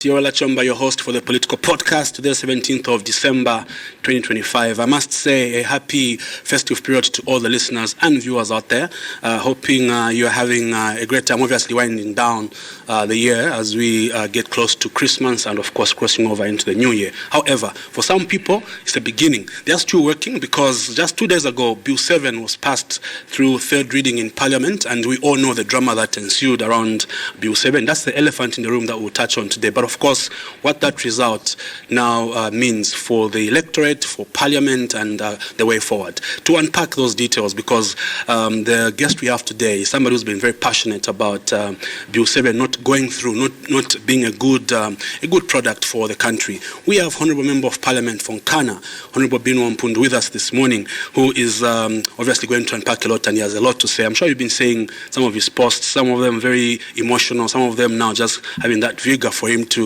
Yowela Chomba, your host for the Political Podcast, today, 17th of December, 2025. I must say a happy festive period to all the listeners and viewers out there. Hoping you're having a great time, obviously winding down the year as we get close to Christmas and, of course, crossing over into the new year. However, for some people, it's the beginning. They're still working because just 2 days ago, Bill 7 was passed through third reading in Parliament, and we all know the drama that ensued around Bill 7. That's the elephant in the room that we'll touch on today. But of course, what that result now means for the electorate, for Parliament, and the way forward. To unpack those details, because the guest we have today is somebody who's been very passionate about Bill 7 not going through, not being a good product for the country. We have Honourable Member of Parliament from Nkana, Honourable Binwell Mpundu, with us this morning, who is obviously going to unpack a lot, and he has a lot to say. I'm sure you've been seeing some of his posts, some of them very emotional, some of them now just having that vigor for him to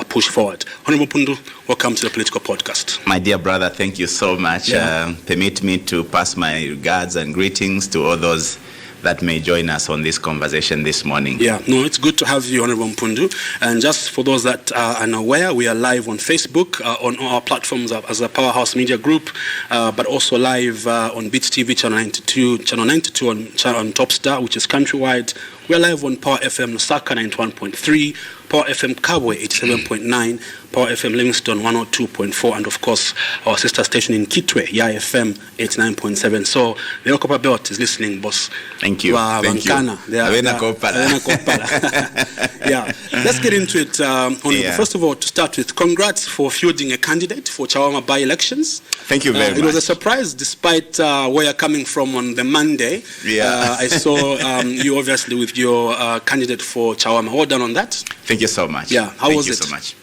push forward. Honourable Mpundu, welcome to the Political Podcast. My dear brother, thank you so much. Permit me to pass my regards and greetings to all those that may join us on this conversation this morning. Yeah, no, it's good to have you, Honourable Mpundu. And just for those that are unaware, we are live on Facebook, on our platforms as a Powerhouse Media Group, but also live on Beats TV, Channel 92 on Top Star, which is countrywide. We're live on Power FM Lusaka 91.3, Power FM Kabwe 87.9, Power FM Livingston 102.4, and of course our sister station in Kitwe, Ya FM 89.7. So the Okopa Belt is listening, boss. Thank you. Thank you. Yeah, let's get into it. First of all, to start with, congrats for fielding a candidate for Chawama by-elections. Thank you very much. It was a surprise, despite where you're coming from on the Monday. Yeah. I saw you obviously with your candidate for Chawama. Well done on that. Thank you so much. Yeah, how was it? Thank you so much.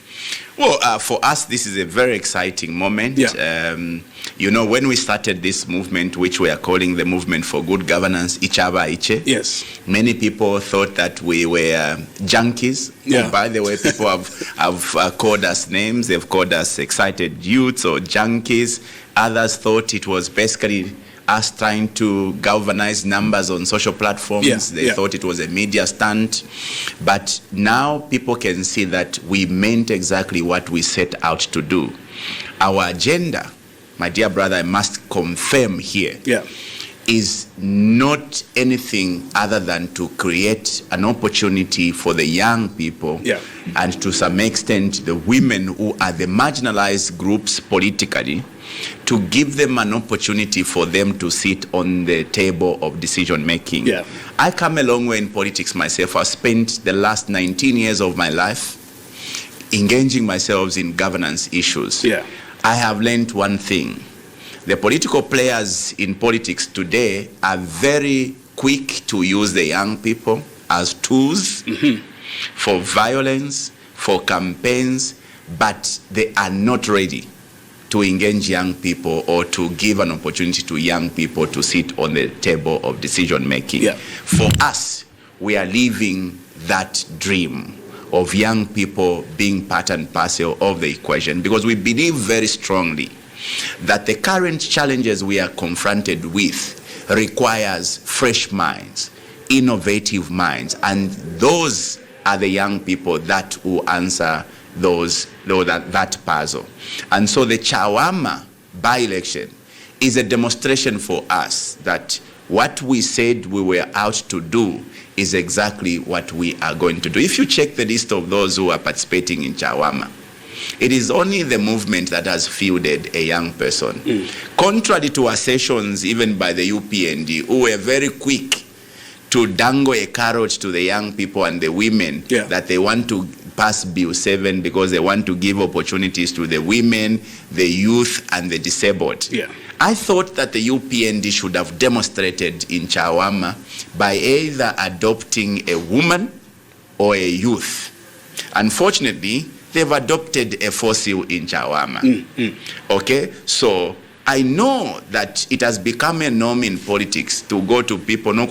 Well, for us, this is a very exciting moment. Yeah. When we started this movement, which we are calling the Movement for Good Governance, Ichaba Iche, yes, many people thought that we were junkies. Yeah. Oh, by the way, people have called us names. They've called us excited youths or junkies. Others thought it was basically us trying to galvanize numbers on social platforms. Yeah. They thought it was a media stunt. But now people can see that we meant exactly what we set out to do. Our agenda, my dear brother, I must confirm here, is not anything other than to create an opportunity for the young people and to some extent the women who are the marginalized groups politically, to give them an opportunity for them to sit on the table of decision making. Yeah. I come a long way in politics myself. I spent the last 19 years of my life engaging myself in governance issues. Yeah. I have learned one thing. The political players in politics today are very quick to use the young people as tools for violence, for campaigns, but they are not ready to engage young people or to give an opportunity to young people to sit on the table of decision making. Yeah. For us, we are living that dream of young people being part and parcel of the equation, because we believe very strongly that the current challenges we are confronted with requires fresh minds, innovative minds, and those are the young people that will answer that puzzle. And so the Chawama by-election is a demonstration for us that what we said we were out to do is exactly what we are going to do. If you check the list of those who are participating in Chawama, it is only the movement that has fielded a young person. Contrary to assertions even by the UPND, who were very quick to dangle a carrot to the young people and the women that they want to pass Bill 7 because they want to give opportunities to the women, the youth, and the disabled. Yeah. I thought that the UPND should have demonstrated in Chawama by either adopting a woman or a youth. Unfortunately, they've adopted a fossil in Chawama. Okay, so I know that it has become a norm in politics to go to people, and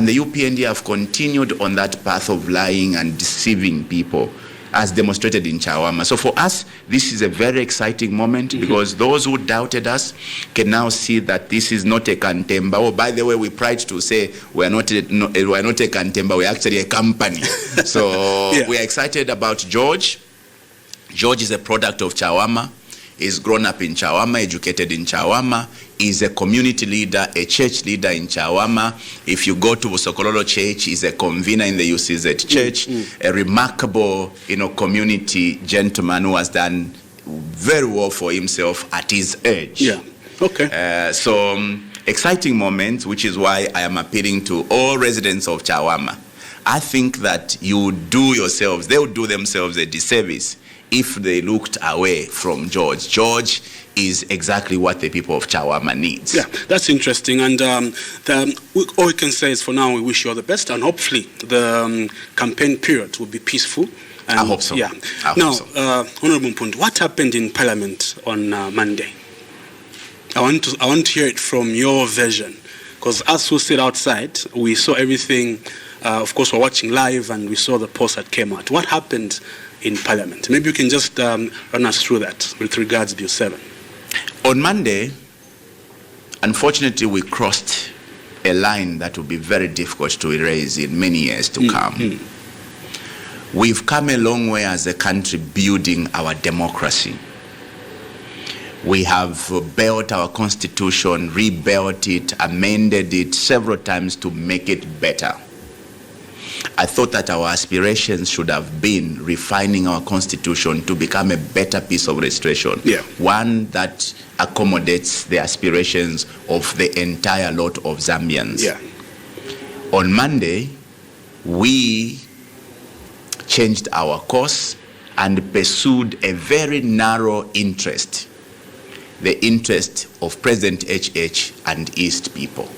the UPND have continued on that path of lying and deceiving people. as demonstrated in Chawama. So for us, this is a very exciting moment because those who doubted us can now see that this is not a Kantemba. Oh, by the way, we pride to say we're not a Kantemba, we're actually a company. So we are excited about George. George is a product of Chawama. He's grown up in Chawama, educated in Chawama. He's a community leader, a church leader in Chawama. If you go to Sokololo Church, he's a convener in the UCZ Church, a remarkable, community gentleman who has done very well for himself at his age. Yeah. Okay. Exciting moment, which is why I am appealing to all residents of Chawama. I think that they would do themselves a disservice if they looked away from George. George is exactly what the people of Chawama needs. Yeah, that's interesting. And all we can say is for now, we wish you all the best, and hopefully the campaign period will be peaceful. And, I hope so. Yeah. Honorable Mpundu, what happened in Parliament on Monday? I want to hear it from your version, because us who sit outside, we saw everything. Of course, we're watching live, and we saw the post that came out. What happened in Parliament? Maybe you can just run us through that with regards to Bill 7. On Monday, unfortunately, we crossed a line that will be very difficult to erase in many years to come. We've come a long way as a country building our democracy. We have built our constitution, rebuilt it, amended it several times to make it better. I thought that our aspirations should have been refining our constitution to become a better piece of legislation. One that accommodates the aspirations of the entire lot of Zambians. On Monday, we changed our course and pursued a very narrow interest, the interest of President HH and East people.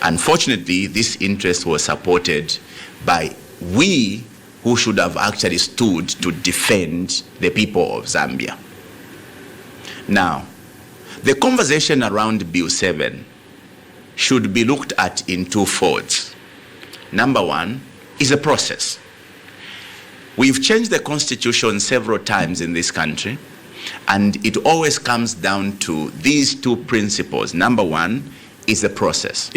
Unfortunately, this interest was supported by we who should have actually stood to defend the people of Zambia. Now, the conversation around Bill 7 should be looked at in two folds. Number one is a process. We've changed the constitution several times in this country, and it always comes down to these two principles. Number one is the process.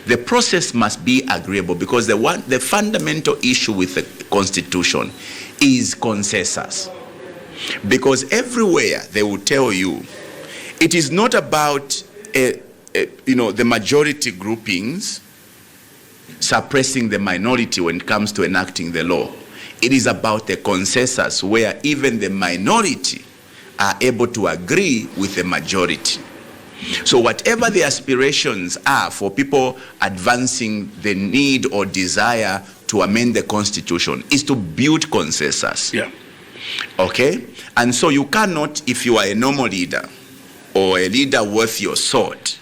The process must be agreeable, because the fundamental issue with the constitution is consensus. Because everywhere they will tell you, it is not about the majority groupings suppressing the minority when it comes to enacting the law. It is about the consensus where even the minority are able to agree with the majority. So whatever the aspirations are for people advancing the need or desire to amend the constitution is to build consensus. Okay? And so you cannot, if you are a normal leader or a leader worth your salt,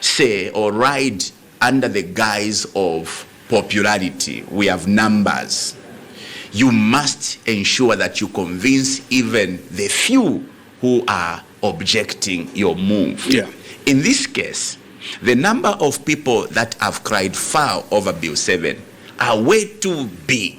say or ride under the guise of popularity. We have numbers. You must ensure that you convince even the few who are objecting your move. In this case, the number of people that have cried foul over Bill 7 are way too big.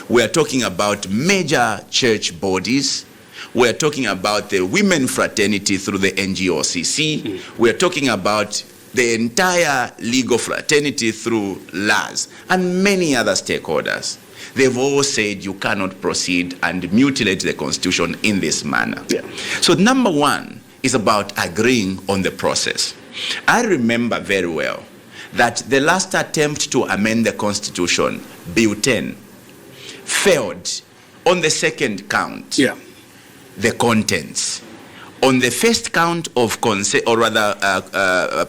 We are talking about major church bodies. We are talking about the women fraternity through the NGOCC. We are talking about the entire legal fraternity through LAS and many other stakeholders. They've all said you cannot proceed and mutilate the constitution in this manner. So number one is about agreeing on the process. I remember very well that the last attempt to amend the constitution, Bill 10, failed on the second count, the contents. On the first count of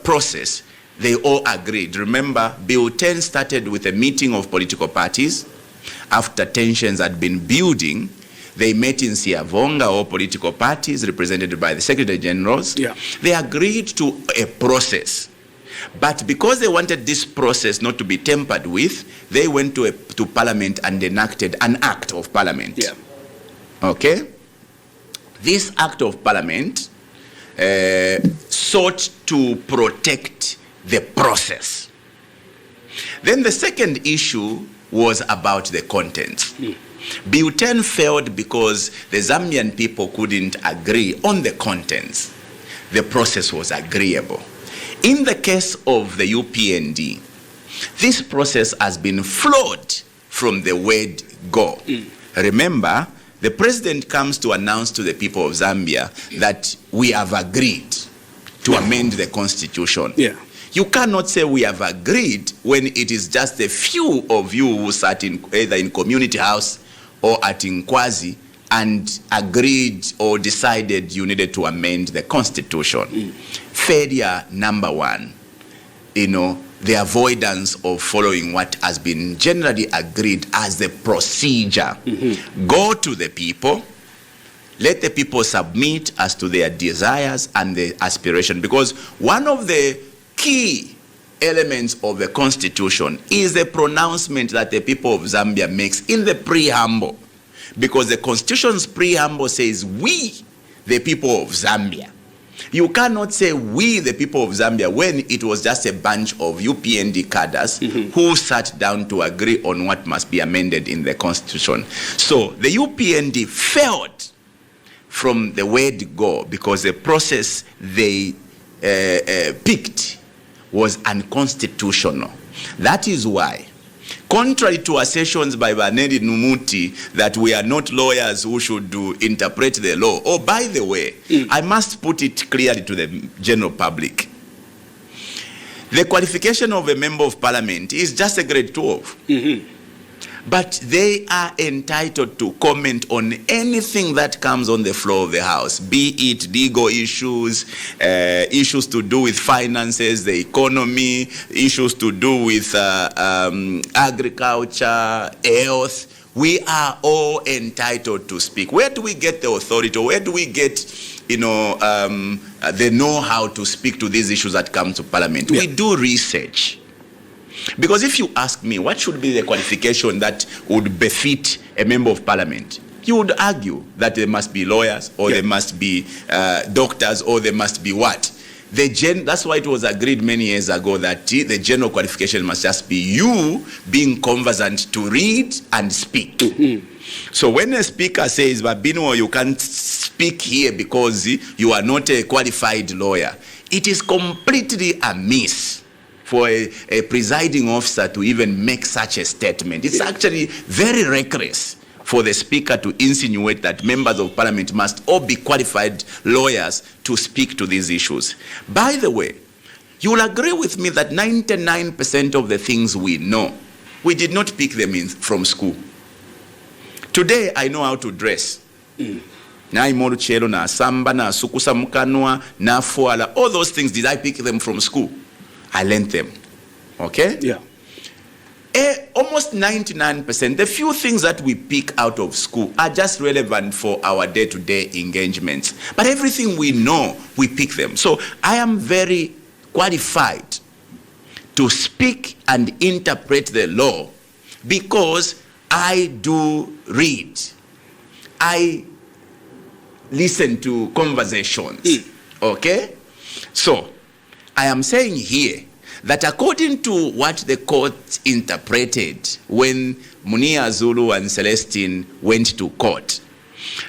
process, they all agreed. Remember, Bill 10 started with a meeting of political parties. After tensions had been building, they met in Siavonga, all political parties represented by the Secretary Generals. They agreed to a process. But because they wanted this process not to be tampered with, they went to Parliament and enacted an Act of Parliament. Okay? This Act of Parliament sought to protect the process. Then the second issue was about the content. Bill 10 failed because the Zambian people couldn't agree on the contents. The process was agreeable. In the case of the UPND, this process has been flawed from the word go. Remember, the president comes to announce to the people of Zambia that we have agreed to amend the constitution. Yeah. You cannot say we have agreed when it is just a few of you who sat in either in community house or at Nkwazi and agreed or decided you needed to amend the constitution. Failure number one, the avoidance of following what has been generally agreed as the procedure. Go to the people, let the people submit as to their desires and their aspiration, because one of the key elements of the constitution is the pronouncement that the people of Zambia makes in the preamble, because the constitution's preamble says we, the people of Zambia. You cannot say we, the people of Zambia, when it was just a bunch of UPND cadres who sat down to agree on what must be amended in the constitution. So the UPND failed from the word go because the process they picked was unconstitutional. That is why, contrary to assertions by Vanedi Numuti that we are not lawyers who should interpret the law, oh, by the way, I must put it clearly to the general public. The qualification of a member of parliament is just a grade 12. But they are entitled to comment on anything that comes on the floor of the House, be it legal issues, issues to do with finances, the economy, issues to do with agriculture, health. We are all entitled to speak. Where do we get the authority? Where do we get, the know-how to speak to these issues that come to Parliament? We do research. Because if you ask me, what should be the qualification that would befit a member of parliament? You would argue that there must be lawyers, or there must be doctors, or there must be what? That's why it was agreed many years ago that the general qualification must just be you being conversant to read and speak. So when a speaker says, but Binwell, you can't speak here because you are not a qualified lawyer, it is completely amiss for a presiding officer to even make such a statement. It's actually very reckless for the speaker to insinuate that members of parliament must all be qualified lawyers to speak to these issues. By the way, you will agree with me that 99% of the things we know, we did not pick them from school. Today, I know how to dress. Na imoru chelo, na samba, na sukusa mukanwa, na fuala, all those things, did I pick them from school? I learned them. Okay? Yeah. Almost 99%, the few things that we pick out of school are just relevant for our day-to-day engagements. But everything we know, we pick them. So I am very qualified to speak and interpret the law because I do read. I listen to conversations. Okay? So I am saying here that according to what the court interpreted when Munia Zulu and Celestine went to court,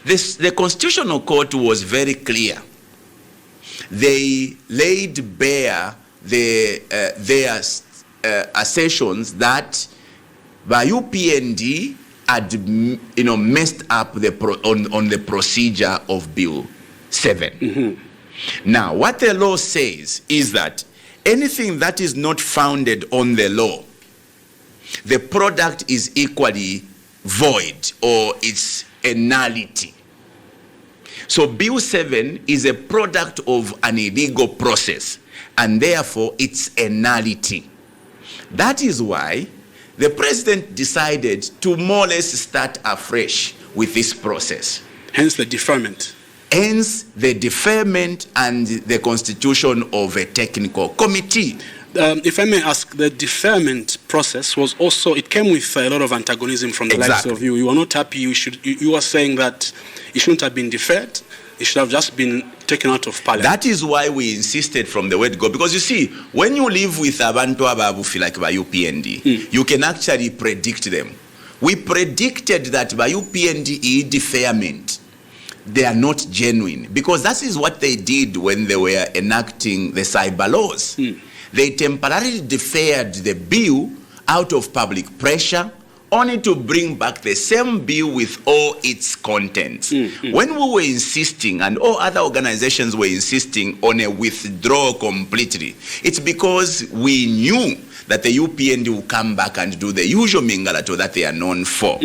the Constitutional Court was very clear. They laid bare their assertions that the UPND had messed up on the procedure of Bill 7. Now, what the law says is that anything that is not founded on the law, the product is equally void or it's a nullity. So Bill 7 is a product of an illegal process, and therefore it's a nullity. That is why the president decided to more or less start afresh with this process. Hence the deferment. Hence the deferment and the constitution of a technical committee. If I may ask, the deferment process was also, it came with a lot of antagonism from the likes of you. You were not happy. You were saying that it shouldn't have been deferred. It should have just been taken out of parliament. That is why we insisted from the word go. Because you see, when you live with abantu ababufi like by UPND, you can actually predict them. We predicted that by UPND deferment, they are not genuine. Because that is what they did when they were enacting the cyber laws. They temporarily deferred the bill out of public pressure, only to bring back the same bill with all its contents. When we were insisting, and all other organizations were insisting on a withdrawal completely, it's because we knew that the UPND will come back and do the usual mingalato that they are known for.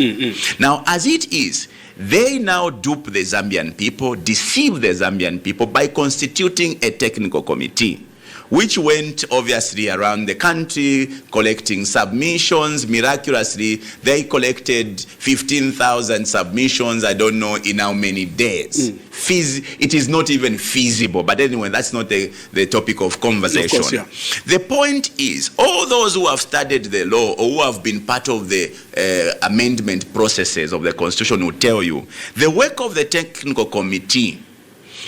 Now, as it is, they now dupe the Zambian people, deceive the Zambian people by constituting a technical committee, which went obviously around the country collecting submissions. Miraculously, they collected 15,000 submissions, I don't know in how many days. It is not even feasible, but anyway, that's not the topic of conversation. Of course, yeah. The point is, all those who have studied the law or who have been part of the amendment processes of the Constitution will tell you, the work of the technical committee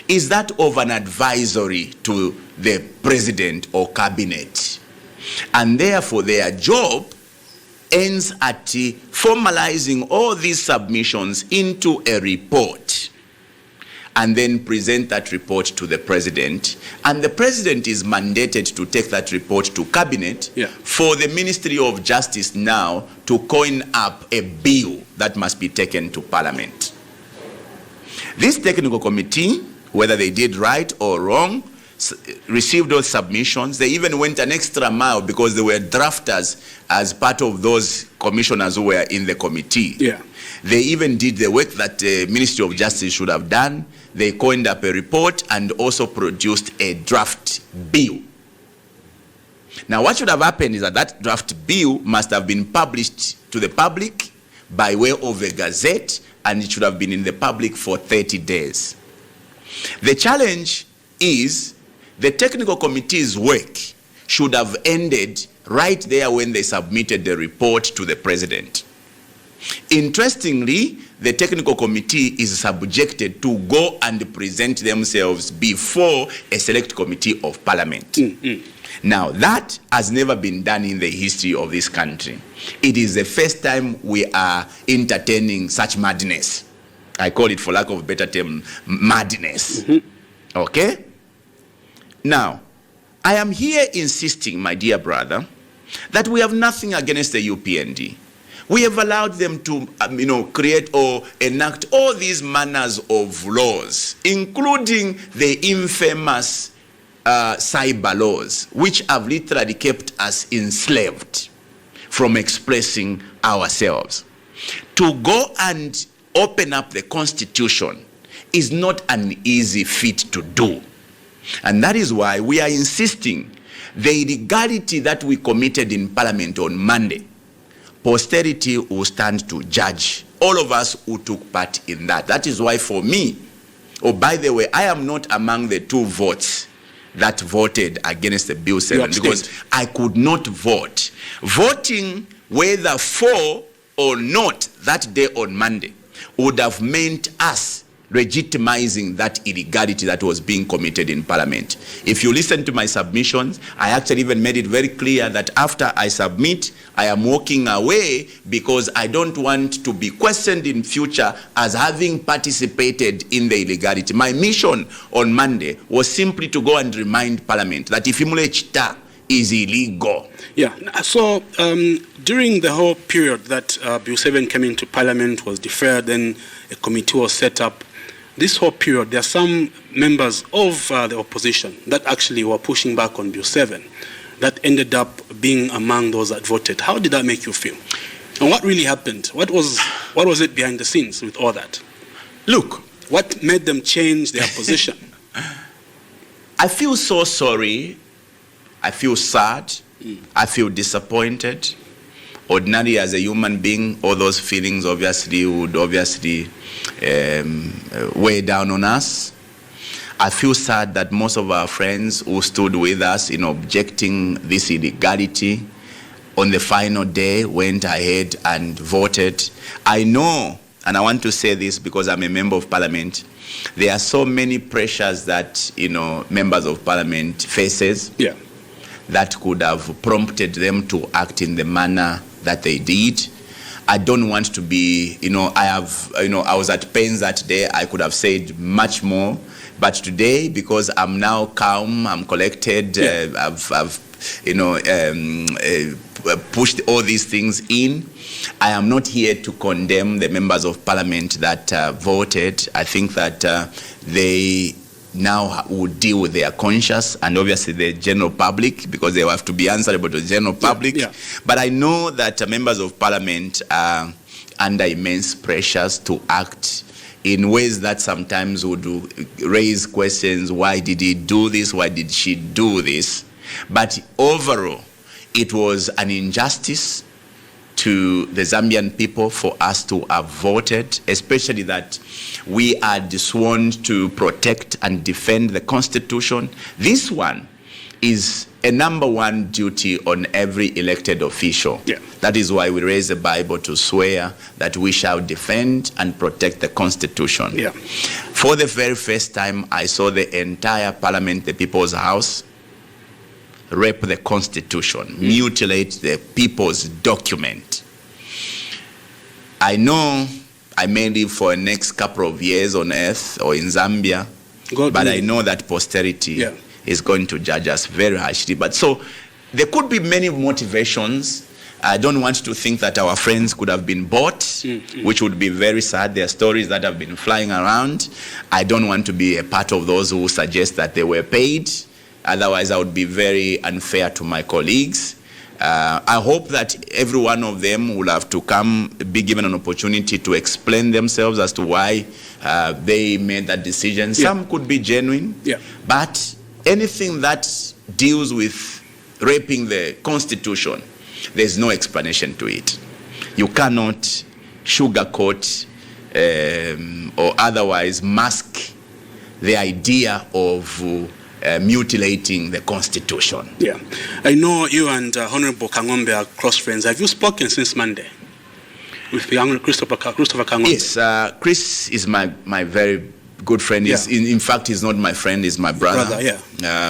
is that of an advisory to the president or cabinet. And therefore, their job ends at formalizing all these submissions into a report and then present that report to the president. And the president is mandated to take that report to cabinet for the Ministry of Justice now to coin up a bill that must be taken to parliament. This technical committee, whether they did right or wrong, received those submissions. They even went an extra mile because they were drafters as part of those commissioners who were in the committee. They even did the work that the Ministry of Justice should have done. They coined up a report and also produced a draft bill. Now, what should have happened is that that draft bill must have been published to the public by way of a gazette, and it should have been in the public for 30 days. The challenge is the technical committee's work should have ended right there when they submitted the report to the president. Interestingly, the technical committee is subjected to go and present themselves before a select committee of parliament. Now, that has never been done in the history of this country. It is the first time we are entertaining such madness. I call it, for lack of a better term, madness. Okay? Now, I am here insisting, my dear brother, that we have nothing against the UPND. We have allowed them to, create or enact all these manners of laws, including the infamous cyber laws, which have literally kept us enslaved from expressing ourselves. To go and open up the Constitution is not an easy feat to do. And that is why we are insisting the illegality that we committed in Parliament on Monday, posterity will stand to judge all of us who took part in that. That is why for me, by the way, I am not among the 2 votes that voted against the Bill 7 because I could not vote. Voting whether for or not that day on Monday would have meant us legitimizing that illegality that was being committed in Parliament. If you listen to my submissions, I actually even made it very clear that after I submit, I am walking away because I don't want to be questioned in future as having participated in the illegality. My mission on Monday was simply to go and remind Parliament that if Chita is illegal. Yeah, so during the whole period that Bill 7 came into Parliament, was deferred, then a committee was set up. This whole period, there are some members of the opposition that actually were pushing back on Bill 7 that ended up being among those that voted. How did that make you feel? And what really happened? What was it behind the scenes with all that? Look, what made them change their position? I feel so sorry. I feel sad. I feel disappointed. Ordinarily, as a human being, all those feelings would weigh down on us. I feel sad that most of our friends who stood with us in objecting this illegality on the final day went ahead and voted. I know and I want to say this because I'm a member of parliament, there are so many pressures that, members of parliament faces that could have prompted them to act in the manner that they did. I don't want to be, I was at pains that day. I could have said much more. But today, because I'm now calm, I'm collected, I've pushed all these things in, I am not here to condemn the members of parliament that voted. I think that they now would deal with their conscience and obviously the general public, because they have to be answerable to the general public. But I know that members of parliament are under immense pressures to act in ways that sometimes would raise questions. Why did he do this? Why did she do this? But overall, it was an injustice to the Zambian people for us to have voted, especially that we are sworn to protect and defend the Constitution. This one is a number one duty on every elected official. That is why we raise the Bible to swear that we shall defend and protect the Constitution. For the very first time, I saw the entire parliament, the People's House, rape the Constitution, mutilate the people's document. I know I may live for the next couple of years on earth or in Zambia, but I know that posterity is going to judge us very harshly. But so there could be many motivations. I don't want to think that our friends could have been bought, which would be very sad. There are stories that have been flying around. I don't want to be a part of those who suggest that they were paid. Otherwise, I would be very unfair to my colleagues. I hope that every one of them will have to be given an opportunity to explain themselves as to why they made that decision. Some could be genuine, but anything that deals with raping the Constitution, there's no explanation to it. You cannot sugarcoat or otherwise mask the idea of mutilating the Constitution. I know you and Honorable Kangombe are close friends. Have you spoken since Monday with young Christopher Kangombe? Yes, Chris is my very good friend. In fact, he's not my friend, he's my brother.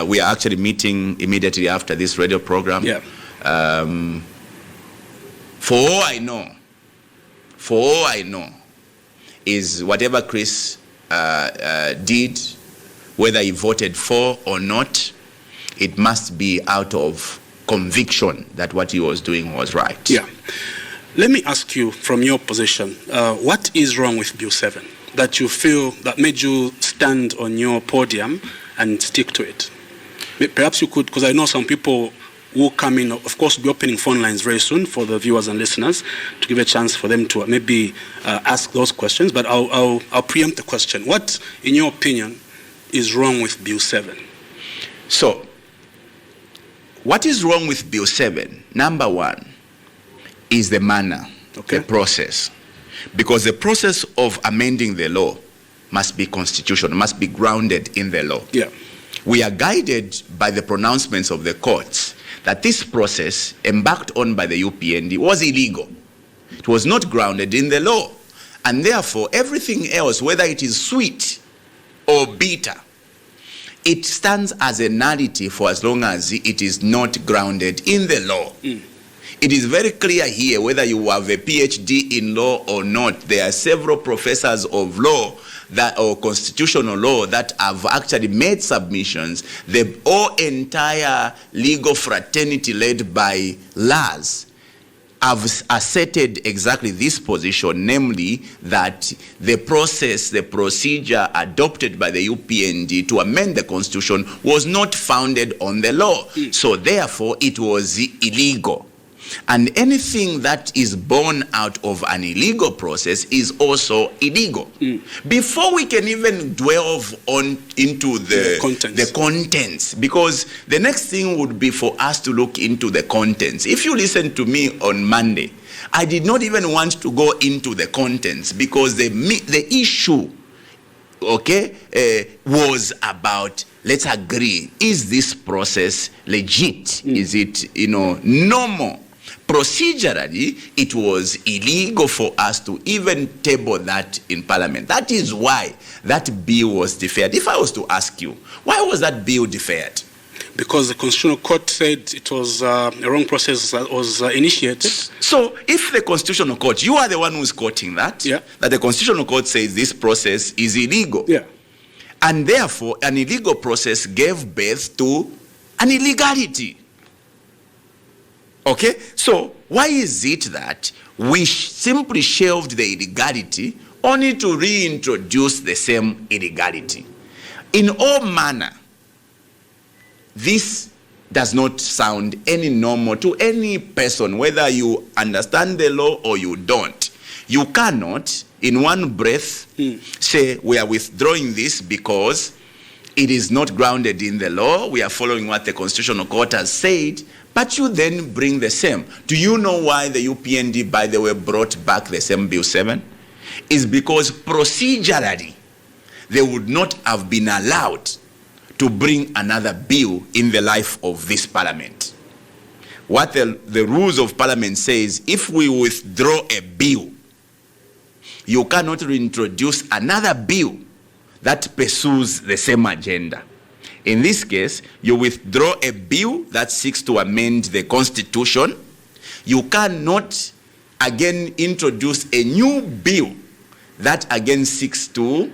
We are actually meeting immediately after this radio program. For all I know is whatever Chris did, whether he voted for or not, it must be out of conviction that what he was doing was right. Let me ask you, from your position, what is wrong with Bill 7 that you feel that made you stand on your podium and stick to it? Perhaps you could, because I know some people will come in, of course, we'll be opening phone lines very soon for the viewers and listeners to give a chance for them to maybe ask those questions, but I'll preempt the question. What, in your opinion, is wrong with Bill 7? So, what is wrong with Bill 7? Number one is the manner, the process. Because the process of amending the law must be constitutional, must be grounded in the law. We are guided by the pronouncements of the courts that this process embarked on by the UPND was illegal. It was not grounded in the law. And therefore, everything else, whether it is sweet or bitter, it stands as a nullity for as long as it is not grounded in the law. It is very clear here, whether you have a PhD in law or not, there are several professors of law or constitutional law that have actually made submissions. The whole entire legal fraternity led by Laz have asserted exactly this position, namely that the process, the procedure adopted by the UPND to amend the Constitution was not founded on the law. So therefore, it was illegal. And anything that is born out of an illegal process is also illegal. Before we can even delve into the contents, because the next thing would be for us to look into the contents. If you listen to me on Monday, I did not even want to go into the contents because the issue, was about, let's agree, is this process legit? Is it, normal? Procedurally, it was illegal for us to even table that in Parliament. That is why that bill was deferred. If I was to ask you, why was that bill deferred? Because the Constitutional Court said it was a wrong process that was initiated. So if the Constitutional Court, you are the one who's quoting that, that the Constitutional Court says this process is illegal. Yeah. And therefore, an illegal process gave birth to an illegality. Okay? So why is it that we simply shelved the illegality only to reintroduce the same illegality? In all manner, this does not sound any normal to any person, whether you understand the law or you don't. You cannot, in one breath, say we are withdrawing this because it is not grounded in the law. We are following what the Constitutional Court has said, but you then bring the same. Do you know why the UPND, by the way, brought back the same Bill 7? It's because procedurally, they would not have been allowed to bring another bill in the life of this Parliament. What the rules of Parliament says, if we withdraw a bill, you cannot reintroduce another bill that pursues the same agenda. In this case, you withdraw a bill that seeks to amend the Constitution. You cannot again introduce a new bill that again seeks to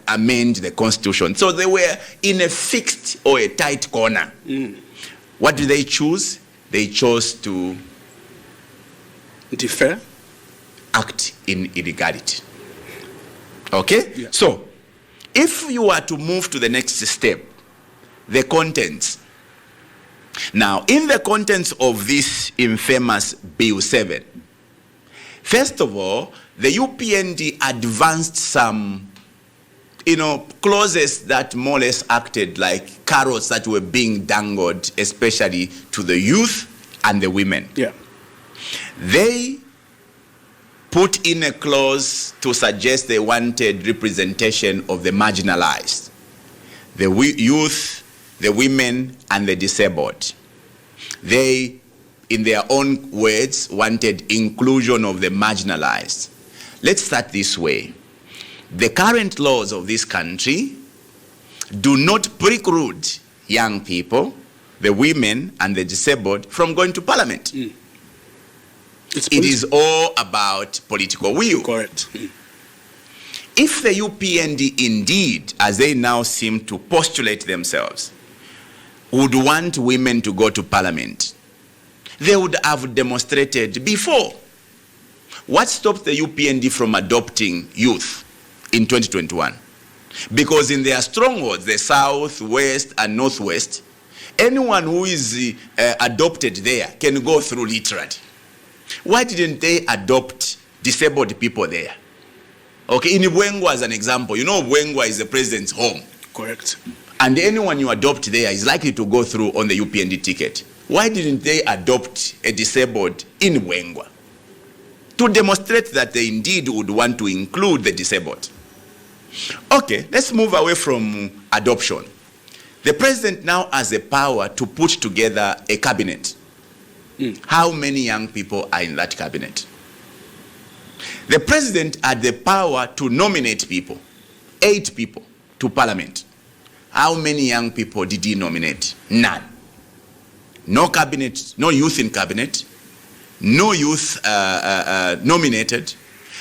amend the Constitution. So they were in a fixed or a tight corner. What did they choose? They chose to defer, act in illegality. Okay? Yeah. So, if you are to move to the next step, the contents. Now, in the contents of this infamous Bill 7, first of all, the UPND advanced some clauses that more or less acted like carrots that were being dangled, especially to the youth and the women. Yeah. They put in a clause to suggest they wanted representation of the marginalized, the youth, the women, and the disabled. They, in their own words, wanted inclusion of the marginalized. Let's start this way. The current laws of this country do not preclude young people, the women, and the disabled from going to Parliament. It is all about political will. Correct. If the UPND indeed, as they now seem to postulate themselves, would want women to go to Parliament, they would have demonstrated before. What stopped the UPND from adopting youth in 2021? Because in their strongholds, the South, West, and Northwest, anyone who is adopted there can go through literally. Why didn't they adopt disabled people there? Okay, in Bwengwa as an example, Bwengwa is the president's home. Correct. And anyone you adopt there is likely to go through on the UPND ticket. Why didn't they adopt a disabled in Bwengwa? To demonstrate that they indeed would want to include the disabled. Okay, let's move away from adoption. The president now has the power to put together a cabinet. How many young people are in that cabinet? The president had the power to nominate people, 8 people, to Parliament. How many young people did he nominate? None. No cabinet, no youth in cabinet, no youth nominated.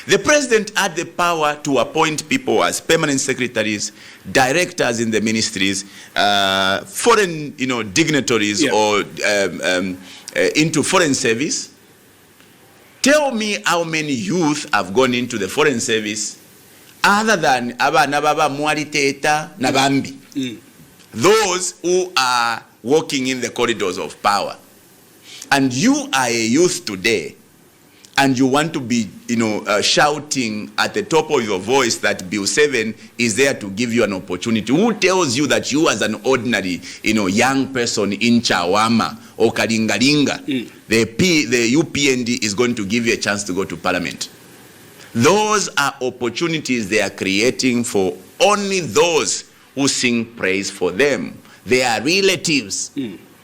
The president had the power to appoint people as permanent secretaries, directors in the ministries, foreign, dignitaries, or into foreign service. Tell me how many youth have gone into the foreign service other than Abanababa Mwaliteta Nabambi. Those who are walking in the corridors of power. And you are a youth today, and you want to be, shouting at the top of your voice that Bill 7 is there to give you an opportunity. Who tells you that you as an ordinary, young person in Chawama or Kalingalinga, the UPND is going to give you a chance to go to Parliament? Those are opportunities they are creating for only those who sing praise for them. They are relatives.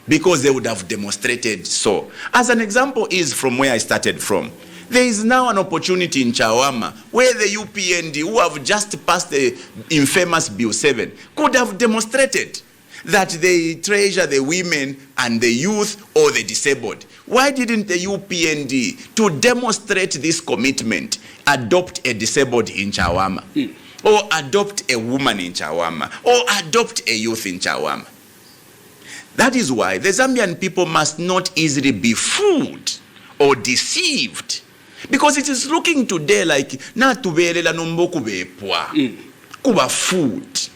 because they would have demonstrated so. As an example is from where I started from. There is now an opportunity in Chawama where the UPND, who have just passed the infamous Bill 7, could have demonstrated that they treasure the women and the youth or the disabled. Why didn't the UPND, to demonstrate this commitment, adopt a disabled in Chawama? Or adopt a woman in Chawama? Or adopt a youth in Chawama? That is why the Zambian people must not easily be fooled or deceived. Because it is looking today like na tubelela nomboku bepwa kuba food.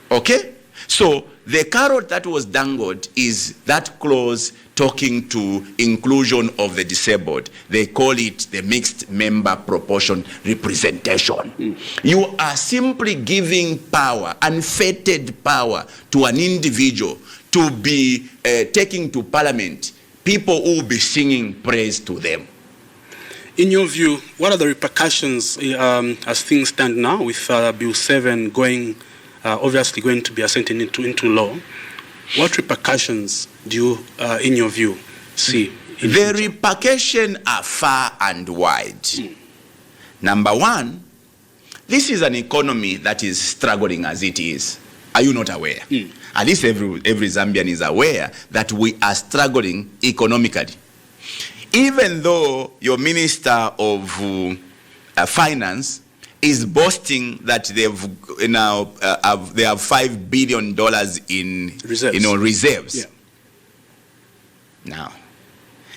Okay? So the carrot that was dangled is that clause talking to inclusion of the disabled. They call it the mixed member proportion representation. You are simply giving power, unfettered power, to an individual to be taking to parliament people who will be singing praise to them. In your view, what are the repercussions as things stand now with Bill 7 going, obviously going to be assented into law? What repercussions do you, in your view, see? The repercussions are far and wide. Number one, this is an economy that is struggling as it is. Are you not aware? At least every Zambian is aware that we are struggling economically. Even though your Minister of Finance is boasting that they have $5 billion in reserves. Yeah. Now,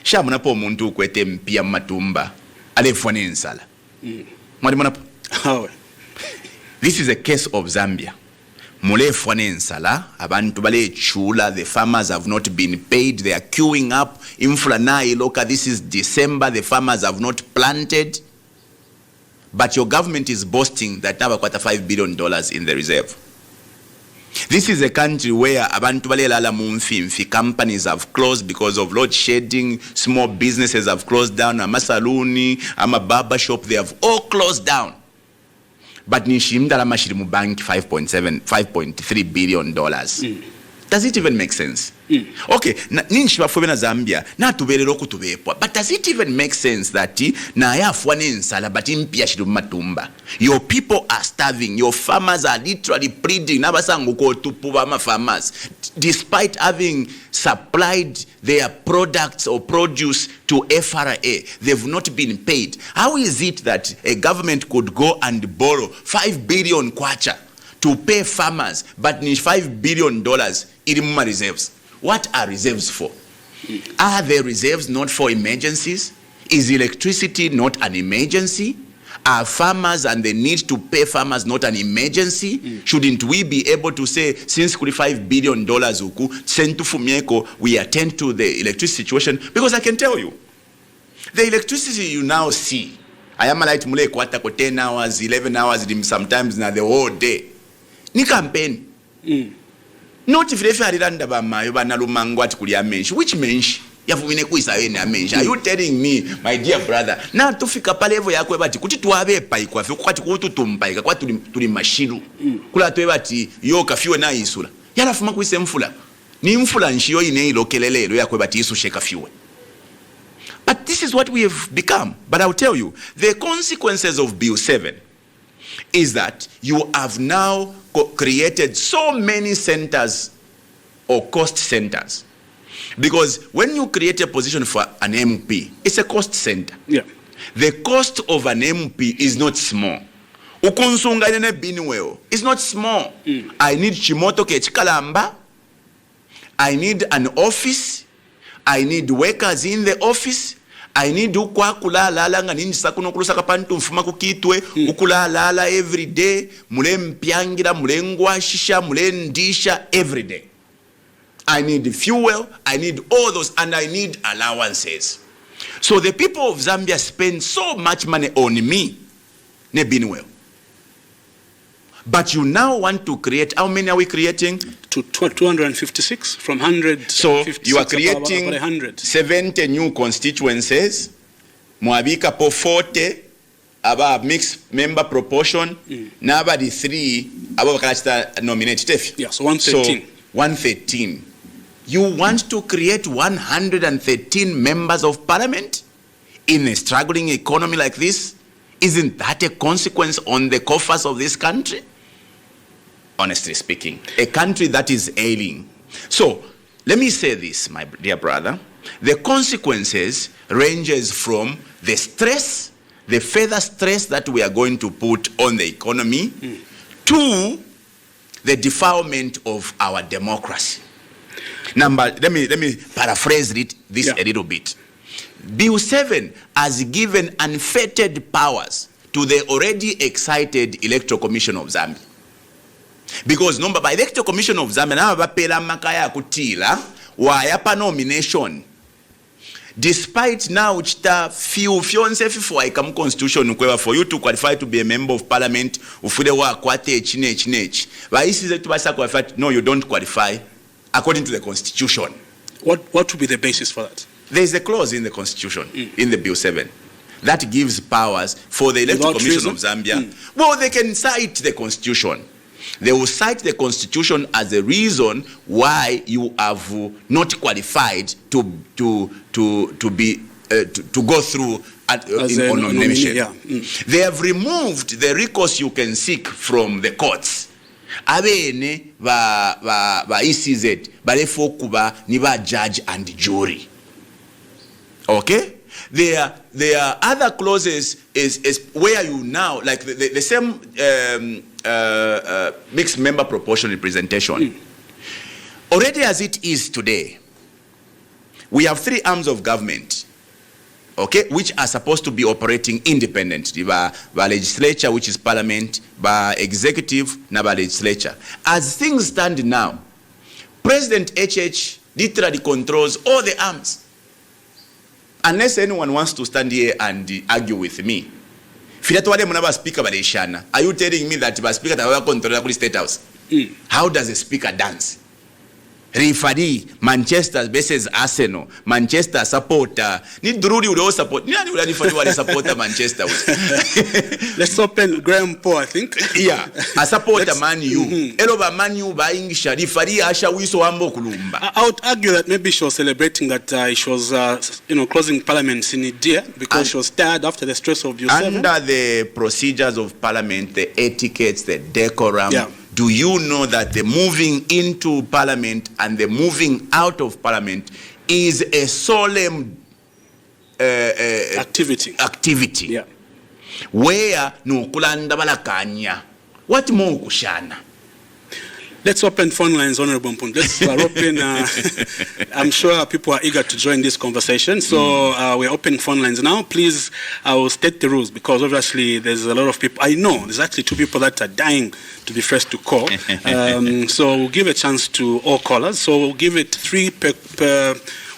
shamunapo muntu kwete mpia matumba alefwane nsala. This is a case of Zambia. Mulefwane nsala, abantu bale chula, the farmers have not been paid, they are queuing up. Inflanai loka, this is December, the farmers have not planted. But your government is boasting that now got $5 billion in the reserve. This is a country where abantu bale lala mumfi, companies have closed because of load shedding, small businesses have closed down, ama saluni, ama barber shop, they have all closed down. But nishimdala mashirimu bank $5.3 billion. Does it even make sense? Okay, ninshwa fwena Zambia na tubelelo kutubepwa. But does it even make sense that na ya fwane nsala but impia shiru matumba? Your people are starving. Your farmers are literally pleading. Nabasangu ko tupuba ma farmers, despite having supplied their products or produce to FRA, they've not been paid. How is it that a government could go and borrow 5 billion kwacha to pay farmers, but need $5 billion in reserves? What are reserves for? Are the reserves not for emergencies? Is electricity not an emergency? Are farmers and the need to pay farmers not an emergency? Shouldn't we be able to say, since $5 billion we attend to the electricity situation? Because I can tell you, the electricity you now see, I am like mule kwata ko 10 hours, 11 hours, sometimes na the whole day. Ni campaign. Not if they aliranda ba mayo ba nalumangwa tikulia menshi. Which menshi? Yavumine kuisa wene a menshi. Are you telling me, my dear brother, na tufika pale evo yakwe bati kuti tuwabe pai kwa fi kwati kutu tumpaika kwa tuli mashiru. Kula tuwe bati yo kafiwe na isula. Yala fuma kuise mfula. Ni mfula nshio ine ilo kelele yakwe bati isu sheka fiwe. But this is what we have become. But I'll tell you, the consequences of Bill 7 is that you have now created so many centers or cost centers. Because when you create a position for an MP, it's a cost center. Yeah. The cost of an MP is not small. Ukunsunga inene Binwell is not small. I need Chimoto Kechikalamba. I need an office. I need workers in the office. I need ukwa kulala nga nini sakuno kulusaka pantu mfuma kukitwe ukulala every day, mule mpiangira, mule ngwashisha, mule ndisha every day. I need fuel, I need all those, and I need allowances. So the people of Zambia spend so much money on me, ne Binwell. But you now want to create, how many are we creating? 256 from 100. So you are creating 70 new constituencies. Mwabika po 40 about mixed member proportion. Now the 3 about nominate. Yeah, so 113. So 113. You want to create 113 members of parliament in a struggling economy like this? Isn't that a consequence on the coffers of this country? Honestly speaking, a country that is ailing. So, let me say this, my dear brother. The consequences ranges from the stress, the further stress that we are going to put on the economy, to the defilement of our democracy. Let me paraphrase this a little bit. Bill 7 has given unfettered powers to the already excited Electoral Commission of Zambia. Because by Electoral Commission of Zambia, now bapela makaya kutila wayapa nomination. Despite now for constitution for you to qualify to be a member of parliament, no, you don't qualify according to the constitution. What would be the basis for that? There is a clause in the constitution, in the Bill 7, that gives powers for the Electoral Commission of Zambia. Well, they can cite the constitution. They will cite the constitution as a reason why you have not qualified to go through on nomination. They have removed the recourse you can seek from the courts. Abene ba ECZ balefo kuba ni ba judge and jury. Okay? There are other clauses is where you now, like the same mixed member proportional representation. Already as it is today, we have 3 arms of government, okay, which are supposed to be operating independently. By legislature, which is parliament, by executive, and by legislature. As things stand now, President HH literally controls all the arms. Unless anyone wants to stand here and argue with me. Are you telling me that the speaker controls the State House? How does a speaker dance? Referee, Manchester versus Arsenal, Manchester supporter. Ni Dru will support. Ni referee supporter Manchester. Let's open Graham Paul, I think. Yeah, a supporter Man U. Elova Man U buying referee Asha Wiso Ambo Kulumba. I would argue that maybe she was celebrating that she was, closing Parliament in India because she was tired after the stress of Yowela. Under the procedures of Parliament, the etiquettes, the decorum. Yeah. Do you know that the moving into Parliament and the moving out of Parliament is a solemn activity? Yeah. Where no kulanda balakanya. What more kushana? Let's open phone lines, Honorable Mpundu. Let's open. I'm sure people are eager to join this conversation. So we're opening phone lines now. Please, I will state the rules because obviously there's a lot of people. I know there's actually 2 people that are dying to be first to call. So we'll give a chance to all callers. So we'll give it 3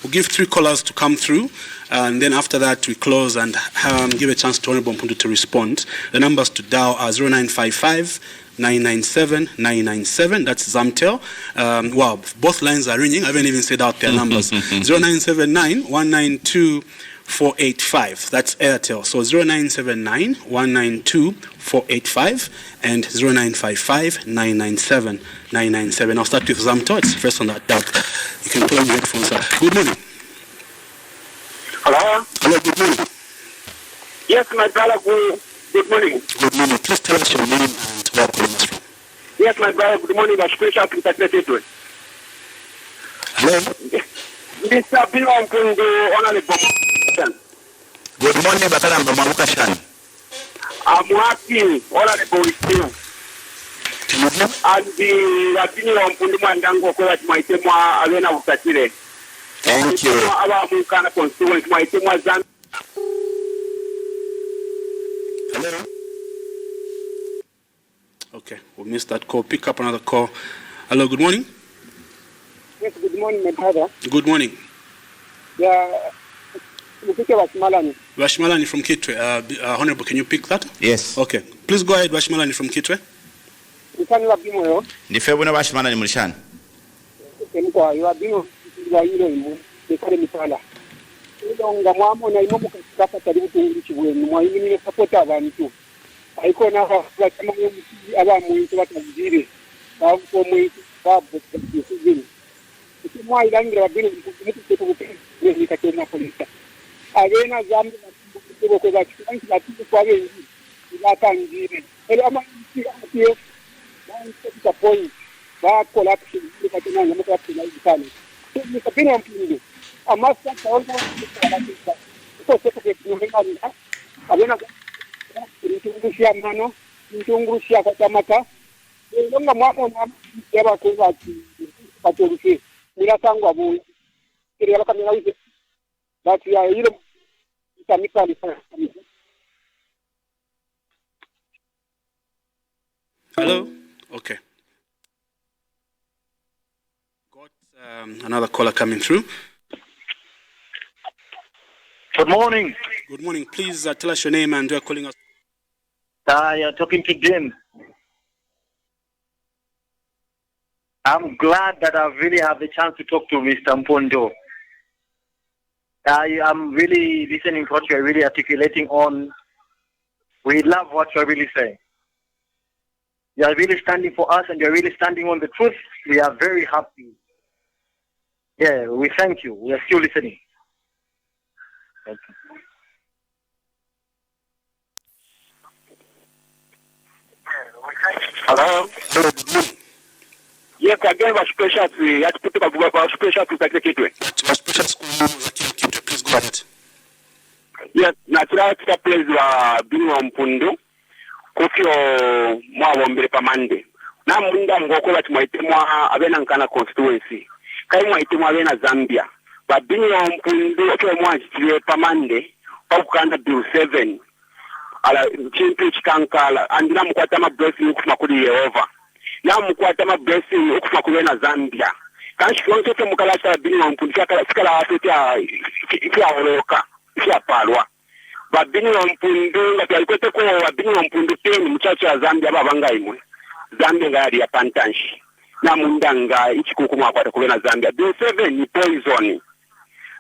we'll give 3 callers to come through. And then after that, we close and give a chance to Honorable Mpundu to respond. The numbers to dial are 0955 997 997. That's Zamtel. Wow, both lines are ringing. I haven't even said out their numbers. 0979 192 485. That's Airtel. So 0979 192 485 and 0955 997 997. I'll start with Zamtel. It's first on that dial. You can put on your headphones. Good morning. Hello? Hello, good morning. Yes, my brother, good morning. Good morning. Please tell us your name and where calling us from. Yes, my brother, good morning. Hello? Mr. Binwell, Honorable. Good morning, Bakalamba Mamukashan. I'm happy, Honorable. And the Binwell Mpundu Mandango, my Arena of Satire. Thank you. Hello? Okay, we missed that call. Pick up another call. Hello, good morning. Yes, good morning, my brother. Good morning. Yeah, Washmalani from Kitwe. Honorable, can you pick that? Yes. Okay. Please go ahead, Washmalani from Kitwe. Nifebuna Washmalani Mulishan. mwa ilangira wabini mkutu ni katena polisa agena zambi na kwa za kitu na kitu kwa wengi inaka ngine ele ama kiyo na point ba collapse ni katena na mtu na sana ni kapina mpingo ama sasa taona kwa sababu ni agena ntungushia mano ntungushia katamaka longa mwapo na yaba kwa patolisi mira tangu abu kile kama niweze basi ya ile itamika ni Hello. Okay. Got another caller coming through. Good morning. Good morning. Please tell us your name and where you're calling us. You're talking to Jim. I'm glad that I really have the chance to talk to Mr. Mpundu. I'm really listening to what you're really articulating on. We love what you're really saying. You're really standing for us and you're really standing on the truth. We are very happy. Yeah, we thank you. We are still listening. Thank you. Hello. Yes, again was special to you have to put up special to execute. Please go ahead. Yes, natural place wa Binwell Mpundu kufio mwawombele pamande. Na munda ngoko bati mwa abena nkana constituency. Kai mwa abena Zambia. Ba Binwell Mpundu okyo mwa pamande okukanda bill 7. Ala chintu chikankala andina mukwata ma blessing okufuma kuli Yehova. Na mukwata ma blessing okufuma kuli na Zambia. Kanshi konse te mukala cha Binwell Mpundu kala afete ya oroka ya palwa. Binwell Mpundu ngati alikote ko Binwell Mpundu teni muchacha ya Zambia babanga imwe. Zambia ngari ya pantanshi. Na mundanga ichikuku mwakwata kubena Zambia. Bill 7 ni poison.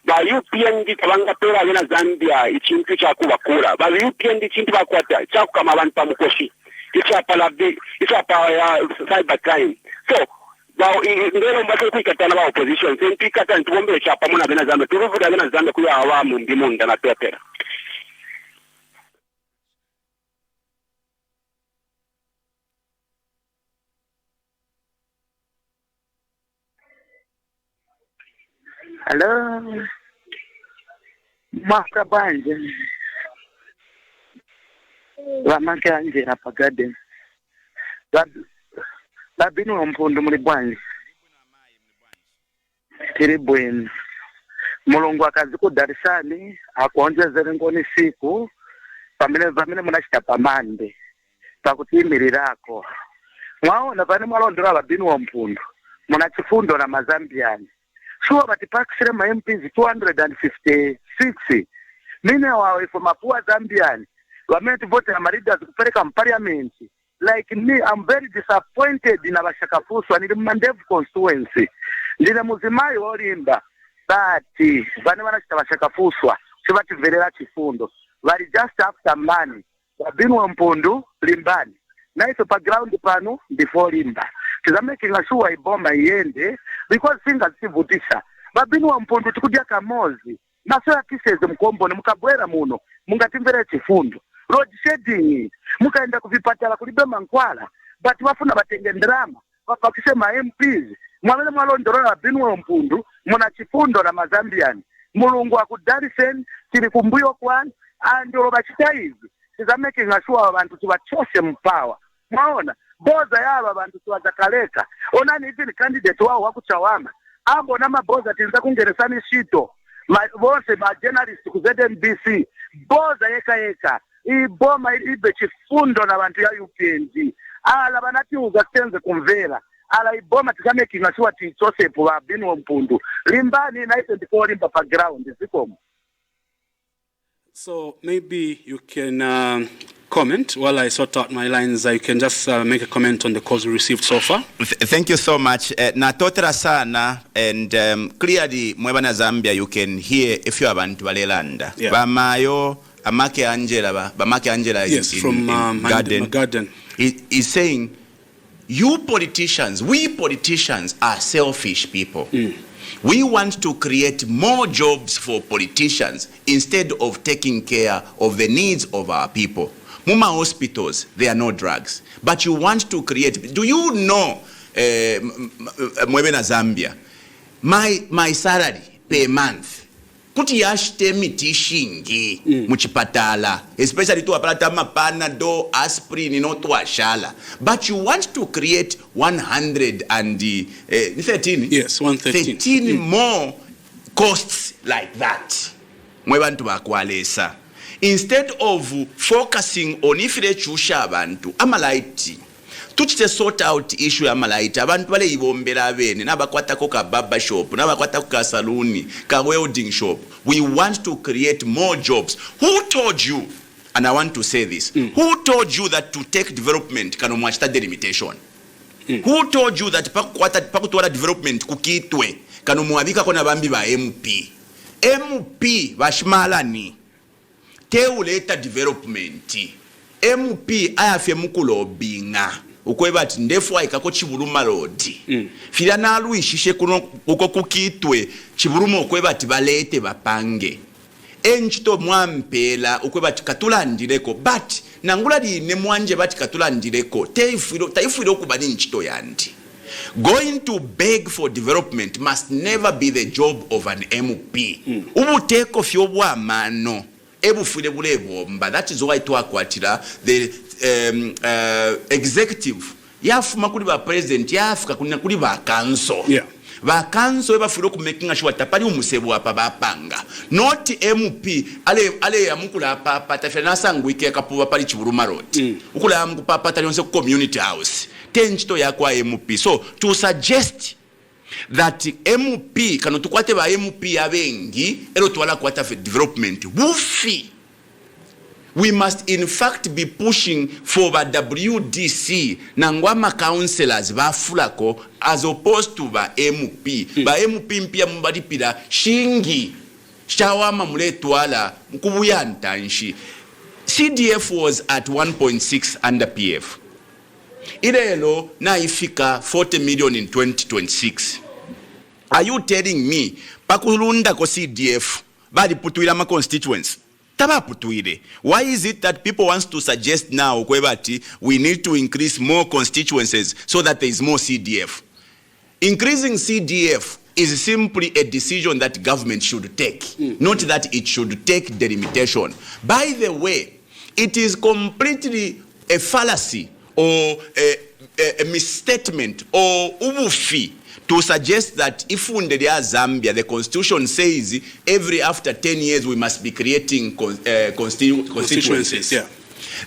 Ba UPN di kabanga pera bena Zambia ichintu cha kubakura. Ba UPN di chintu bakwata cha kama abantu pamukoshi. Icha pa ya cyber crime. So ngelo mbase kuikatana ba opposition senti kata ntubombe cha pamona bena Zambia. Turuvuda bena Zambia kuya awamu ndimunda na pepera. Hello, Master Banje. Wamake anje hapa garden. Binwell Mpundu muli bwanji. Tiri bwenu. Mulungu akazi ku darisani akuonjezere ngoni siku pamene munachita pamande pakutiimirirako. Mwaona pane mwalondera Binwell Mpundu muna chifundo na Mazambiani. Sure, but the Pakistan MPs 256. Many of from Mapua Zambian were meant to vote in Amaridas to parliament. Like me, I'm very disappointed in our Shakafusu and in the Mandev constituency. Nina Muzimai Orimba, but Vanavana Shakafusu, Shivati Vera Chifundo. But just after money, Binwell Mpundu, Limbani. Nice upper ground pano before Limba. Because I'm making sure I bomb my end because things are sivutisha. But Binwell Mpundu tukudia kamozi. Na so yakiseze mkombo ni mukabwera muno. Mungatimvera chifundo. Road shedding. Mukaenda kuvipatala kulibema nkwala. But wafuna batenge drama. Wakisema MPs. Mwamele mwalondorora Binwell Mpundu. Muna chifundo na Mazambiani. Mulungu wa kudarisen. Chiri kumbuyo kwani. And oroba chitaizi. Because I'm making sure abantu tubachoshe mpawa. Mwaona. Boza yaba abantu tuwazakaleka. Onani hivi ni candidate wao wakuchawama. Ambo na maboza tinza kungeresani shito. Bose ma journalist ku ZNBC. Boza yeka. Iboma ibe chifundo na bantu ya UPNG. Ala banati ugasenze kumvera. Ala iboma tikameki ngasiwa tichose po Binwell Mpundu. Limbani na ite ndiko limba pa ground zikomo. So maybe you can comment while I sort out my lines. You can just make a comment on the calls we received so far. Thank you so much. Natotera sana and clearly mwebana Zambia you can hear if you abantu balelanda. Yeah. Bamayo Amake Angela yes, in from Garden. He's saying we politicians are selfish people. We want to create more jobs for politicians instead of taking care of the needs of our people. Muma hospitals, there are no drugs. But you want to create, do you know, Mwape na Zambia, my salary per month, kuti yashite miti shingi muchipatala, especially to apalata Panadol, aspirin, no twashala. But you want to create 113 yes, 113 13 more costs like that. Mwebantu bakwalesa. Instead of focusing on ifire chusha abantu amalaiti tuchite sort out issue amalaiti abantu bale ibombera abene nabakwatako ka barber shop nabakwatako ka saluni ka welding shop. We want to create more jobs. Who told you, and I want to say this, who told you that to take development kano mwachita delimitation? Who told you that pakutwala development kukitwe kano mwabika kona bambi ba MP bashmalani teuleta development MP ayafye mukulobinga ukweba ati ndefu aikako Chibuluma road fila naluishishe kuno uko kukitwe Chibuluma ukweba ati balete bapange enchito mwampela ukweba ati katulandireko but nangula line mwanje bati katulandireko taifuilo okubani nchito yandi. Going to beg for development must never be the job of an MP. Ubuteko fyobwa mano ebufule bulebomba. That is why twakwatira the executive yafuma kuli ba president yafuka kuli ba council. Yeah. Ba council ebafule ku making sure tapali umusebu apa bapanga. Not MP ale yamukula apa tafena sangwike kapuba pali Chibuluma road. Ukula yamuku papa talionse community house. Tenchito yakwa MP. So to suggest that MP kano tukwate ba MP abengi elo twala kwata for development wufi. We must in fact be pushing for the WDC nangwama councillors bafulako as opposed to ba MP. Ba MP mpia mbalipira shingi shawama muletwala mkubuya ntanshi. CDF was at 1.6 under PF. Ilelo na ifika 40 million in 2026. Are you telling me pakulunda ko CDF bali putuira ma constituents? Taba putuire. Why is it that people want to suggest now kwebati we need to increase more constituencies so that there is more CDF? Increasing CDF is simply a decision that government should take, not that it should take delimitation. By the way, it is completely a fallacy or a misstatement or ubufi to suggest that if undelia Zambia, the constitution says every after 10 years we must be creating constituencies. Yeah.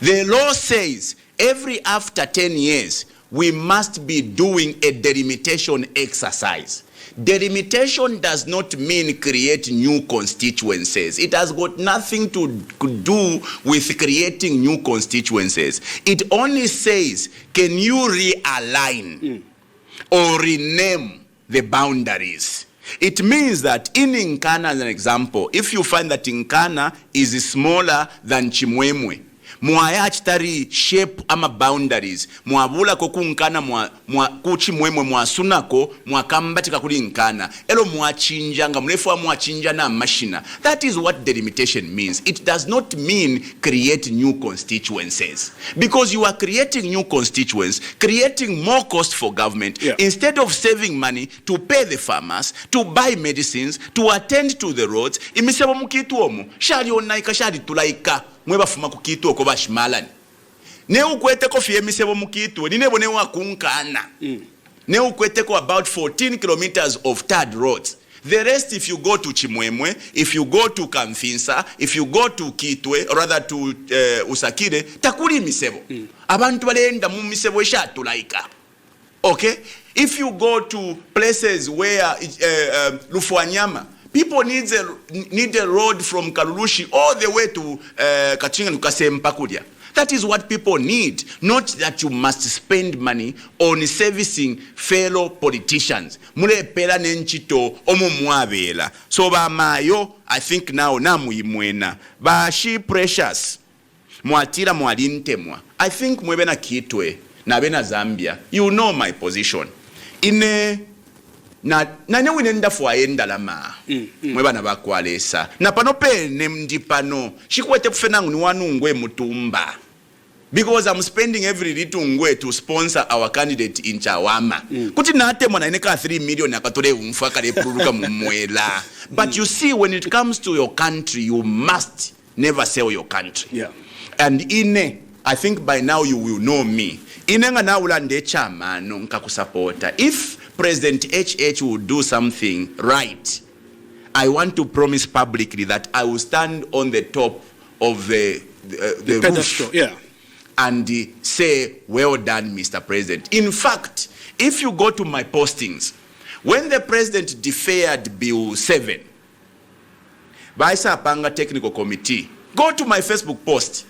The law says every after 10 years we must be doing a delimitation exercise. Delimitation does not mean create new constituencies. It has got nothing to do with creating new constituencies. It only says, can you realign or rename the boundaries? It means that in Nkana, as an example, if you find that Nkana is smaller than Chimwemwe, mwaya chitari shape ama boundaries mwabula ko kunkana mwa kuchimwemwe mwasunako mwakambatika kuli Nkana elo mwachinja nga mrefu wa mwachinja na mashina. That is what delimitation means. It does not mean create new constituencies, because you are creating new constituents, creating more cost for government. Yeah. Instead of saving money to pay the farmers, to buy medicines, to attend to the roads. Imisebo mukitu omu shari onaika shari tulaika mweba fuma kukitu oko bashmalani. Ne ukwete ko fie misebo mukitu ni nebo ne wakunkana. Ne ukwete ko about 14 kilometers of tarred roads. The rest, if you go to Chimwemwe, if you go to Kamfinsa, if you go to Kitwe, or rather to Usakire, takuri misebo. Abantu balenda mu misebo shatu laika. Okay? If you go to places where Lufuanyama, people need a road from Karulushi all the way to Kachinga to Kasempakudia. That is what people need, not that you must spend money on servicing fellow politicians. Mule pela nenchito omu mwabela. So ba mayo, I think now namu imwena. Ba she precious. Mwatira mwalinte mwa. I think mwebena Kitwe, na bena Zambia. You know my position. In nane winenda fwaenda lama mwebana bakwalesa na pano pene ndi pano shikwete kufenangu ni wanungwe mutumba because I'm spending every little ngwe to sponsor our candidate in Chawama kuti nate mwana ineka 3 million akatole umfaka lepuluka mumwela but you see when it comes to your country you must never sell your country and I think by now you will know me inenga na ulande chama no nkakusupporta if President HH will do something right, I want to promise publicly that I will stand on the top of the pedestal, and say, well done, Mr. President. In fact, if you go to my postings, when the President deferred Bill 7, by Sapanga Technical Committee, go to my Facebook post.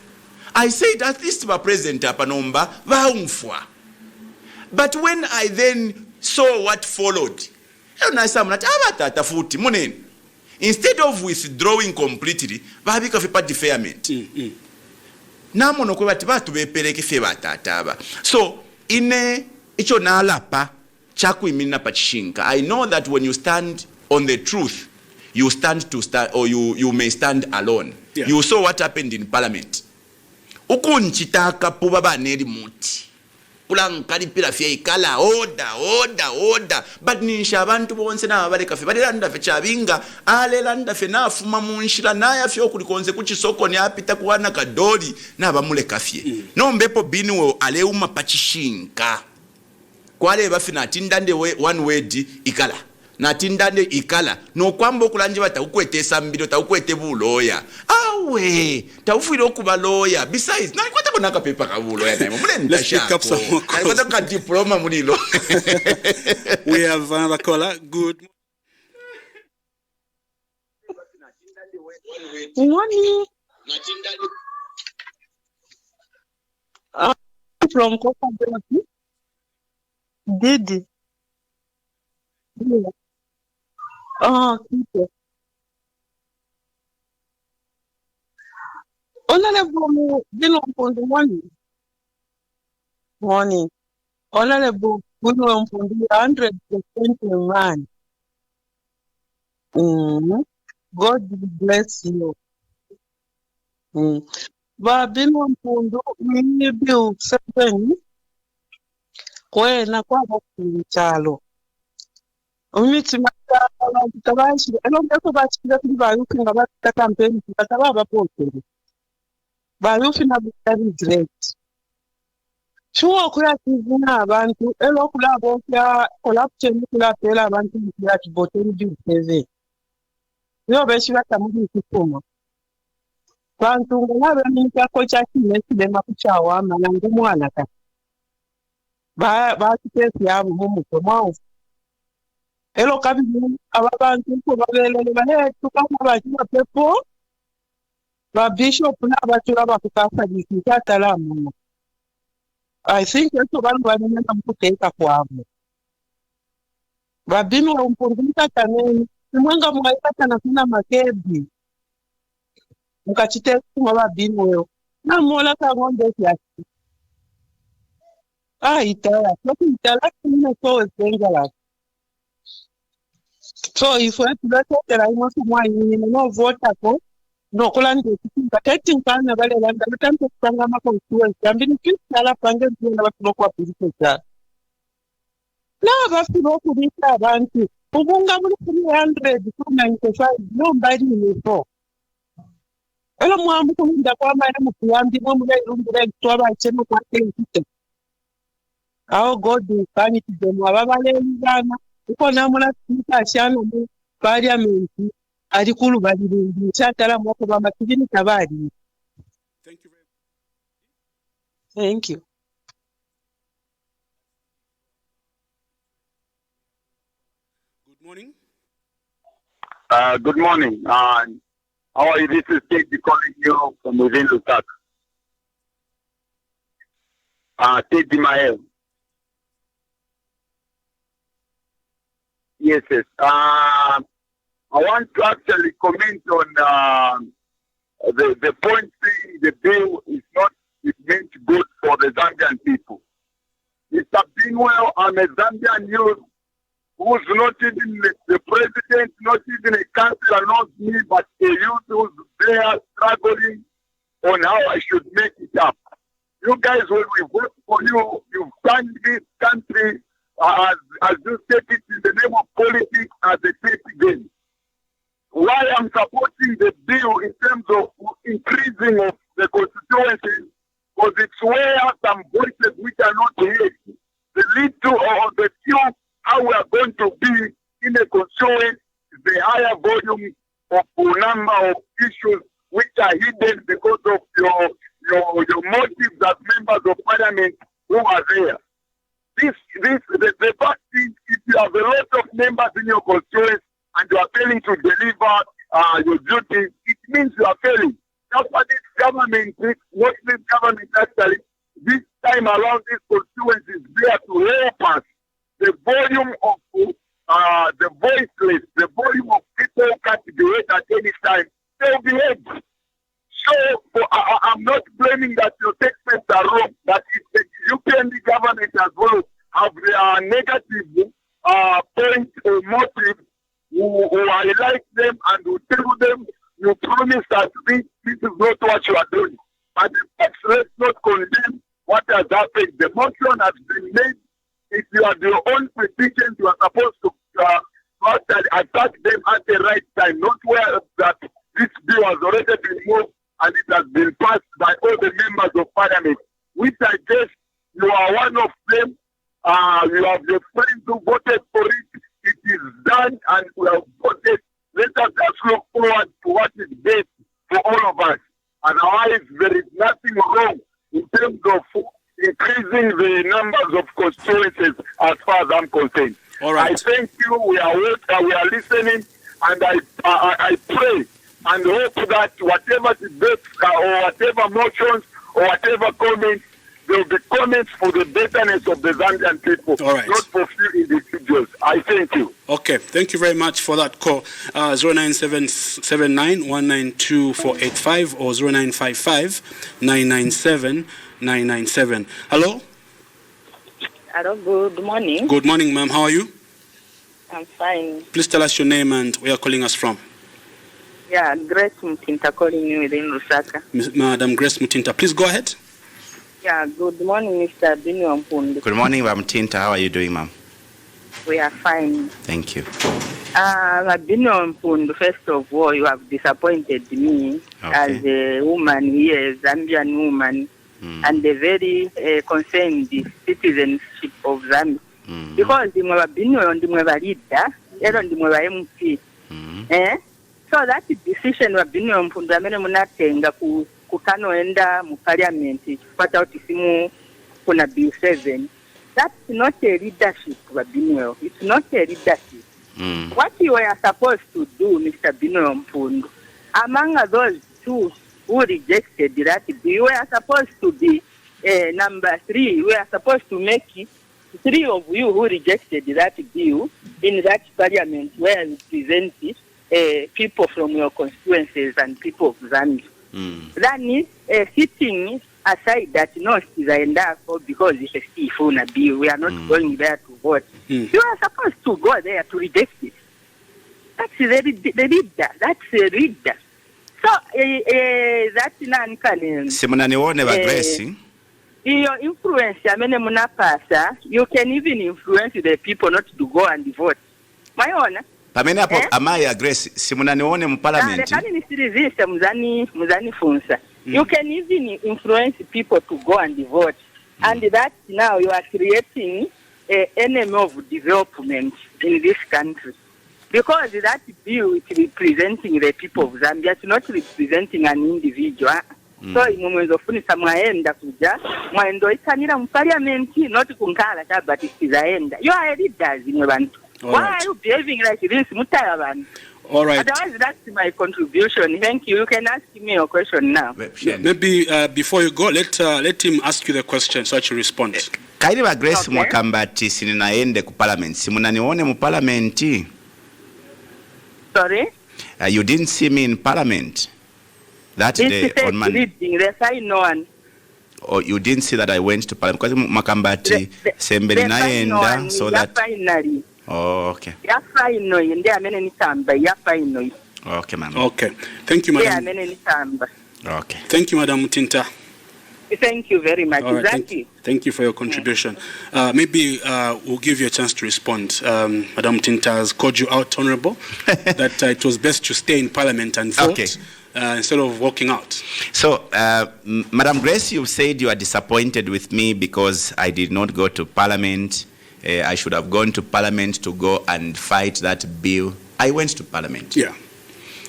I said, at least my President Apanomba, vaumfwa. But when I then saw what followed, instead of withdrawing completely, deferment. So, I know that when you stand on the truth, you stand to stand, or you may stand alone. You saw what happened in Parliament. Pula fie ikala order but nisha abantu bonse na bareka fe balanda fe chabinga ale landa fe nafuma munshira naya fye okulikonze kuchisoko ni apita kuwana kadoli na bamule kafie no mbepo Binwell aleuma pachishinka kwale bafina tindande one word ikala na tindande ikala no kwamba okulanje bata ukwetesa mbiro ta ukwete buloya awe ta ufiro okuba lawyer besides na kwata konaka paper ka buloya na mule ntasha na kwata ka diploma mulilo. We have another caller. Good morning. From Ngosa Didi. Yeah. Oh, people. Honorable Mpundu, morning. Honorable Mpundu, 100% man. God bless you. Binwell Mpundu, Bill 7. Kwena kwa chalo. Umiti abantu tabashi alongeko bachira kuri bayuki ngabata campaign bataba bapote bayuki na regret chuo kula kizina abantu elokulabo kya collapse kula pela abantu kya kiboteri diveze yo beshi batamudi kikomo bantu ngaba nika kocha kimesi dema kuchawa manangu mwana ka ba kitesi yabo mu mwa elo kabizi ababantu ko babelele bane tukama bakina pepo ba bishop na batula bakukasa dikata mu I think eso bantu banena mkuteka kwabo ba Binwell Mpundu tanene mwanga mwaita na kuna makebi mukachite kuma ba Binwell na mola ka ngombe yake itala kuna so dangerous. So if we have to let the right one, no vote at all, no Holland, but I think I'm about the time to stand up on two and something to sell up and never look up with that. Now I have to go to this advantage. Ubunga 395, nobody in the Hello, Mwape, the Kwama, the woman to our channel. Our God will punish them. Uko namula shano mu parliament arikulu badiri chatala mwako bamba kidini kabadi. Thank you very much. Thank you. Good morning. Good morning. How are you? This is Kashggi calling you from within Lusaka. Kashggi Mael. Yes. I want to actually comment on the point saying the bill is not meant good for the Zambian people. Mr. Binwell, I'm a Zambian youth who who's not even the president, not even a councillor knows me, but a youth who's there struggling on how I should make it up. You guys, when we vote for you, you've turned this country, as you state it, in the name of politics, as a petty game. Why I'm supporting the bill in terms of increasing of the constituencies, because it's where some voices which are not heard, the little or the few, how we are going to be in a constituency, the higher volume of number of issues which are hidden because of your motives as members of parliament who are there. The fact is, if you have a lot of members in your constituency and you are failing to deliver your duties, it means you are failing. That's what this government, what this government actually, this time around, this constituency is there to help us. The volume of the voiceless, the volume of people who can't be heard at any time, they'll be heard. So I'm not blaming that your statements are wrong, that the UPND government as well have their negative points or motives who highlight them and who tell them, you promise that this is not what you are doing. But let's not condemn what has happened. The motion has been made. If you are your own petitions, you are supposed to attack them at the right time, not where that this bill has already been moved and it has been passed by all the members of parliament, which I guess you are one of them. You have your friends who voted for it. It is done and we have voted. Let us just look forward to what is best for all of us. Otherwise, there is nothing wrong in terms of increasing the numbers of constituencies as far as I'm concerned. All right. I thank you. We are listening, and I pray and hope that whatever debates or whatever motions or whatever comments, there will be comments for the betterness of the Zambian people, all right, not for few individuals. I thank you. Okay, thank you very much for that call. 09779 192 485 or 0955 997 997. Hello? Hello, good morning. Good morning, ma'am. How are you? I'm fine. Please tell us your name and where you're calling us from. Yeah, Grace Mutinta calling you within Lusaka. Madam Grace Mutinta, please go ahead. Yeah, good morning, Mr. Binwell Mpundu. Good morning, Ma'am Tinta. How are you doing, ma'am? We are fine. Thank you. Binwell Mpundu, first of all, you have disappointed me as a woman here, Zambian woman, and a very concerned citizenship of Zambia. Because the Binwell and the leader, and the MP. So that decision of Binwell Mpundu, I mean, munatenga kukanoenda mu parliament kupata utisimu kuna B7. That's not a leadership, Binwell. It's not a leadership. What you were supposed to do, Mr. Binwell Mpundu, among those two who rejected that bill, you were supposed to be number 3. You were supposed to make 3 of you who rejected that bill in that parliament where you present people from your constituencies and people of Zambia. That is sitting aside that no, because it's a Steve bill. We are not going there to vote. You are supposed to go there to reject it. That's the leader. That's the leader. So that's non-canon. Simunanione Grace. Your influence, munapasa, you can even influence the people not to go and vote. My honor. Pamene hapo amaya Grace simunanione mu parliament. You can even influence people to go and vote. And that now you are creating an enemy of development in this country. Because that bill is representing the people of Zambia, it's not representing an individual. So imumwezo funisa mwaenda kuja, mwaendo ikanira mu parliament, not kunkala but isizaenda. You are a leader in bantu. Why are you behaving like this, Mutayaban? All right. Otherwise, that's my contribution. Thank you. You can ask me your question now. Maybe before you go, let him ask you the question so that you respond. Kairiba Grace mwakambati sininaende ku parliament. Simunanione mu parliament. Sorry? You didn't see me in parliament that day on Monday. No one. Or you didn't see that I went to parliament because makambati sembeli naenda so that Oh, okay. Ya final ndi amene nitamba ya final. Okay, ma'am. Okay. Thank you, madam. Yeah, amene nitamba. Okay. Thank you, Madam Mutinta. Thank you very much. All right, Exactly. thank you for your contribution. Maybe we'll give you a chance to respond. Madam Mutinta has called you out, Honorable, that it was best to stay in Parliament and vote instead of walking out. So, Madam Grace, you said you are disappointed with me because I did not go to Parliament. I should have gone to Parliament to go and fight that bill. I went to Parliament. Yeah.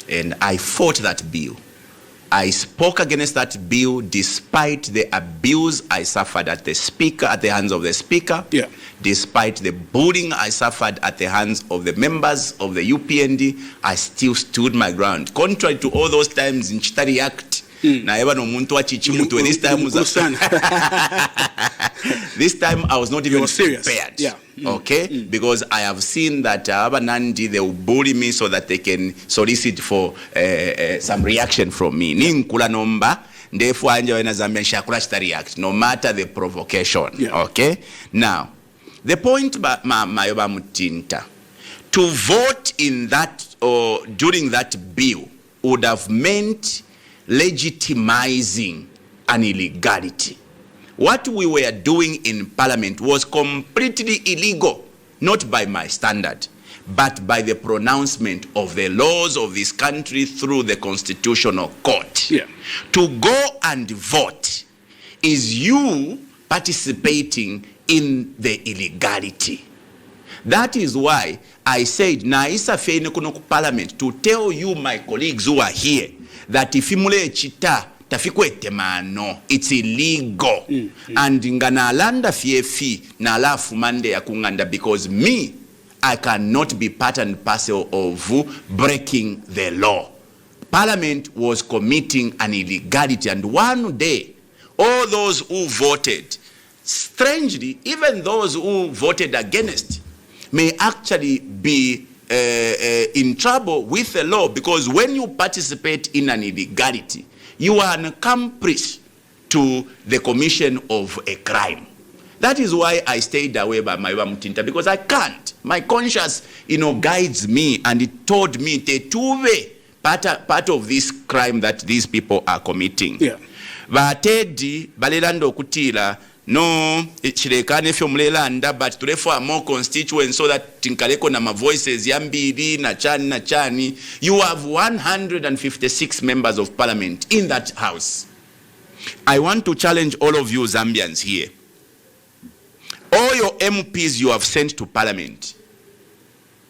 And I fought that bill. I spoke against that bill despite the abuse I suffered at the hands of the speaker. Yeah. Despite the bullying I suffered at the hands of the members of the UPND, I still stood my ground. Contrary to all those times in Chitari Act, this time I was not even prepared. Yeah. Okay? Because I have seen that Abanandi, they will bully me so that they can solicit for some reaction from me. No matter the provocation. Yeah. Okay? Now, the point by Mayoba Mutinta, to vote in that or during that bill would have meant legitimizing an illegality. What we were doing in Parliament was completely illegal, not by my standard, but by the pronouncement of the laws of this country through the Constitutional Court. Yeah. To go and vote is you participating in the illegality. That is why I said, Naisa Feine Kunoku Parliament, to tell you, my colleagues who are here, that if imule chita tafikwete mano, it's illegal. And ngana alanda fiefi na alafu mande ya kunganda, because me, I cannot be part and parcel of breaking the law. Parliament was committing an illegality, and one day, all those who voted, strangely, even those who voted against, may actually be in trouble with the law, because when you participate in an illegality, you are an accomplice to the commission of a crime. That is why I stayed away by my Mutinta, because I can't. My conscience, guides me, and it told me tetuve part of this crime that these people are committing. Yeah. Batedi balelando kutila no chilekane fyo mlelanda, but tulefa more constituents so that tinkaleko na voices yambili na chani. You have 156 members of parliament in that house. I want to challenge all of you Zambians here. All your MPs you have sent to parliament,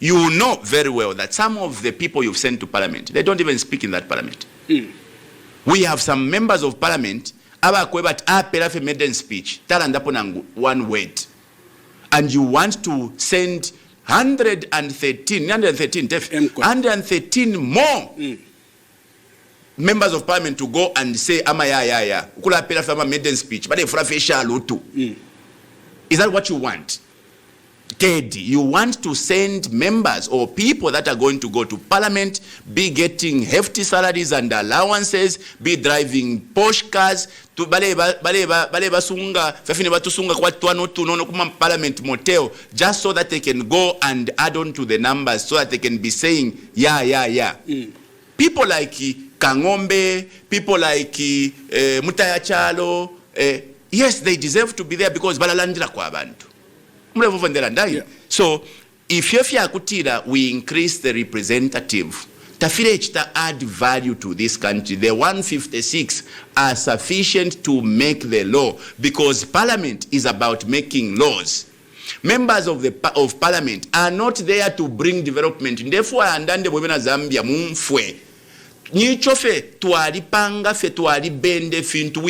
you know very well that some of the people you've sent to parliament, they don't even speak in that parliament. We have some members of parliament abakwebat apelafe maiden speech talandapo one word, and you want to send 113 more members of parliament to go and say amaya kula apelafe maiden speech but efrafesha lutu. Is that what you want? Teddy, you want to send members or people that are going to go to parliament, be getting hefty salaries and allowances, be driving Porsche cars, to basunga kwa tuano kuma parliament motel, just so that they can go and add on to the numbers, so that they can be saying People like Kangombe, people like Mutayachalo, yes, they deserve to be there because balalandira kwa abantu. So, if we increase the representative, tafire add value to this country. The 156 are sufficient to make the law, because parliament is about making laws. Members of parliament are not there to bring development. Therefore, andande bwebena Zambia mumfwe. We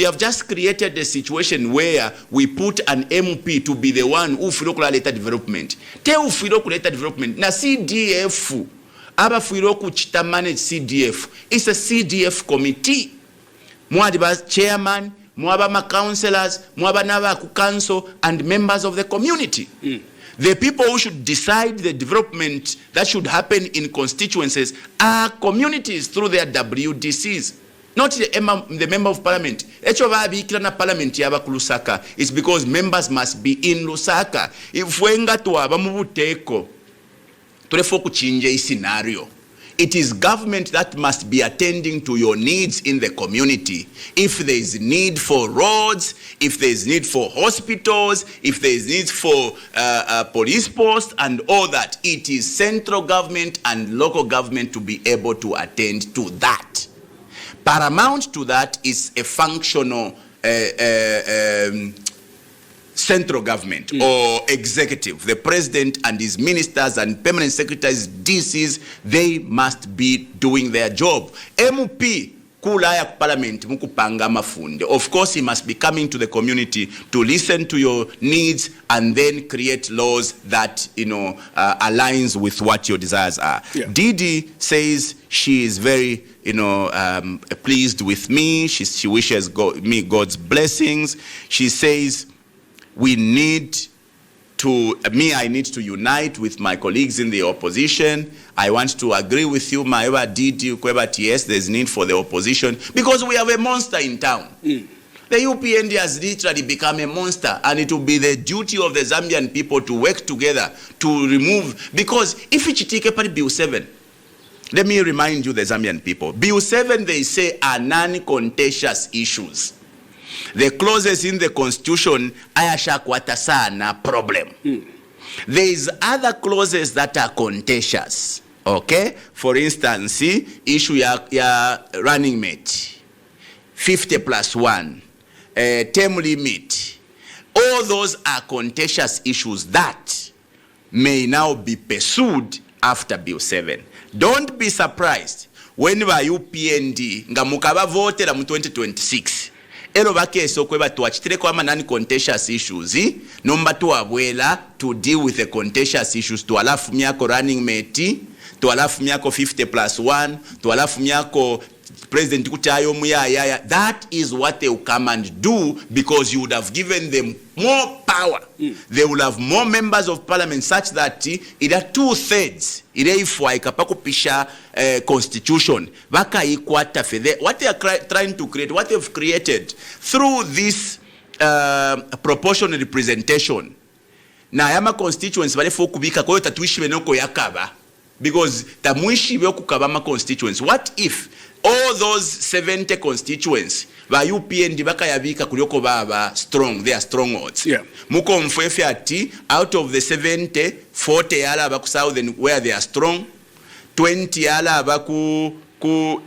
have just created a situation where we put an MP to be the one who later development. Development. Na CDF, aba chita manage CDF. It's a CDF committee. Mwadiba chairman, mwaba councillors, mwaba nava council, and members of the community. The people who should decide the development that should happen in constituencies are communities through their WDCs, not the member of parliament. Parliament it's because members must be in Lusaka. If wenga tuwa bamubuteko, tulefo kuchinja hii scenario. It is government that must be attending to your needs in the community. If there is need for roads, if there is need for hospitals, if there is need for police posts and all that, it is central government and local government to be able to attend to that. Paramount to that is a functional central government or executive. The president and his ministers and permanent secretaries, DCs, they must be doing their job. MP kulaya parliament mukupanga mafunde. Of course, he must be coming to the community to listen to your needs and then create laws that aligns with what your desires are. Yeah. Didi says she is very pleased with me. She wishes me God's blessings. She says I need to unite with my colleagues in the opposition. I want to agree with you, Maeva Didi, yes, there's need for the opposition because we have a monster in town. The UPND has literally become a monster, and it will be the duty of the Zambian people to work together to remove, because if you take a Bill 7, let me remind you, the Zambian people, Bill 7, they say, are non-contentious issues. The clauses in the constitution ayashakwata sana problem. There is other clauses that are contentious. Okay? For instance, issue ya running mate, 50+1, term limit. All those are contentious issues that may now be pursued after Bill 7. Don't be surprised when UPND ngamukaba votera mu 2026. Ero bakeso kweba tuachitireko ama non-contentious issues nomba tuwabwela to deal with the contentious issues to alafu myako running mate, to alafu myako 50+1, to alafu myako president kutayo muyaya. That is what they will come and do, because you would have given them more power. They will have more members of parliament such that either 2/3 ireifwa ikapakupisha constitution baka ikwata fede. What they are trying to create, what they've created through this proportional representation na yama constituents balefo kubika kwa tatuishi benoko yakaba, because tamuishi byo kukaba ma constituents. What if all those 70 constituents ba UPND baka yabika kulioko baba strong, they are strongholds. Yeah. Muko mfefe ati out of the 70, 40 yala ba ku southern where they are strong, 20 yala ba ku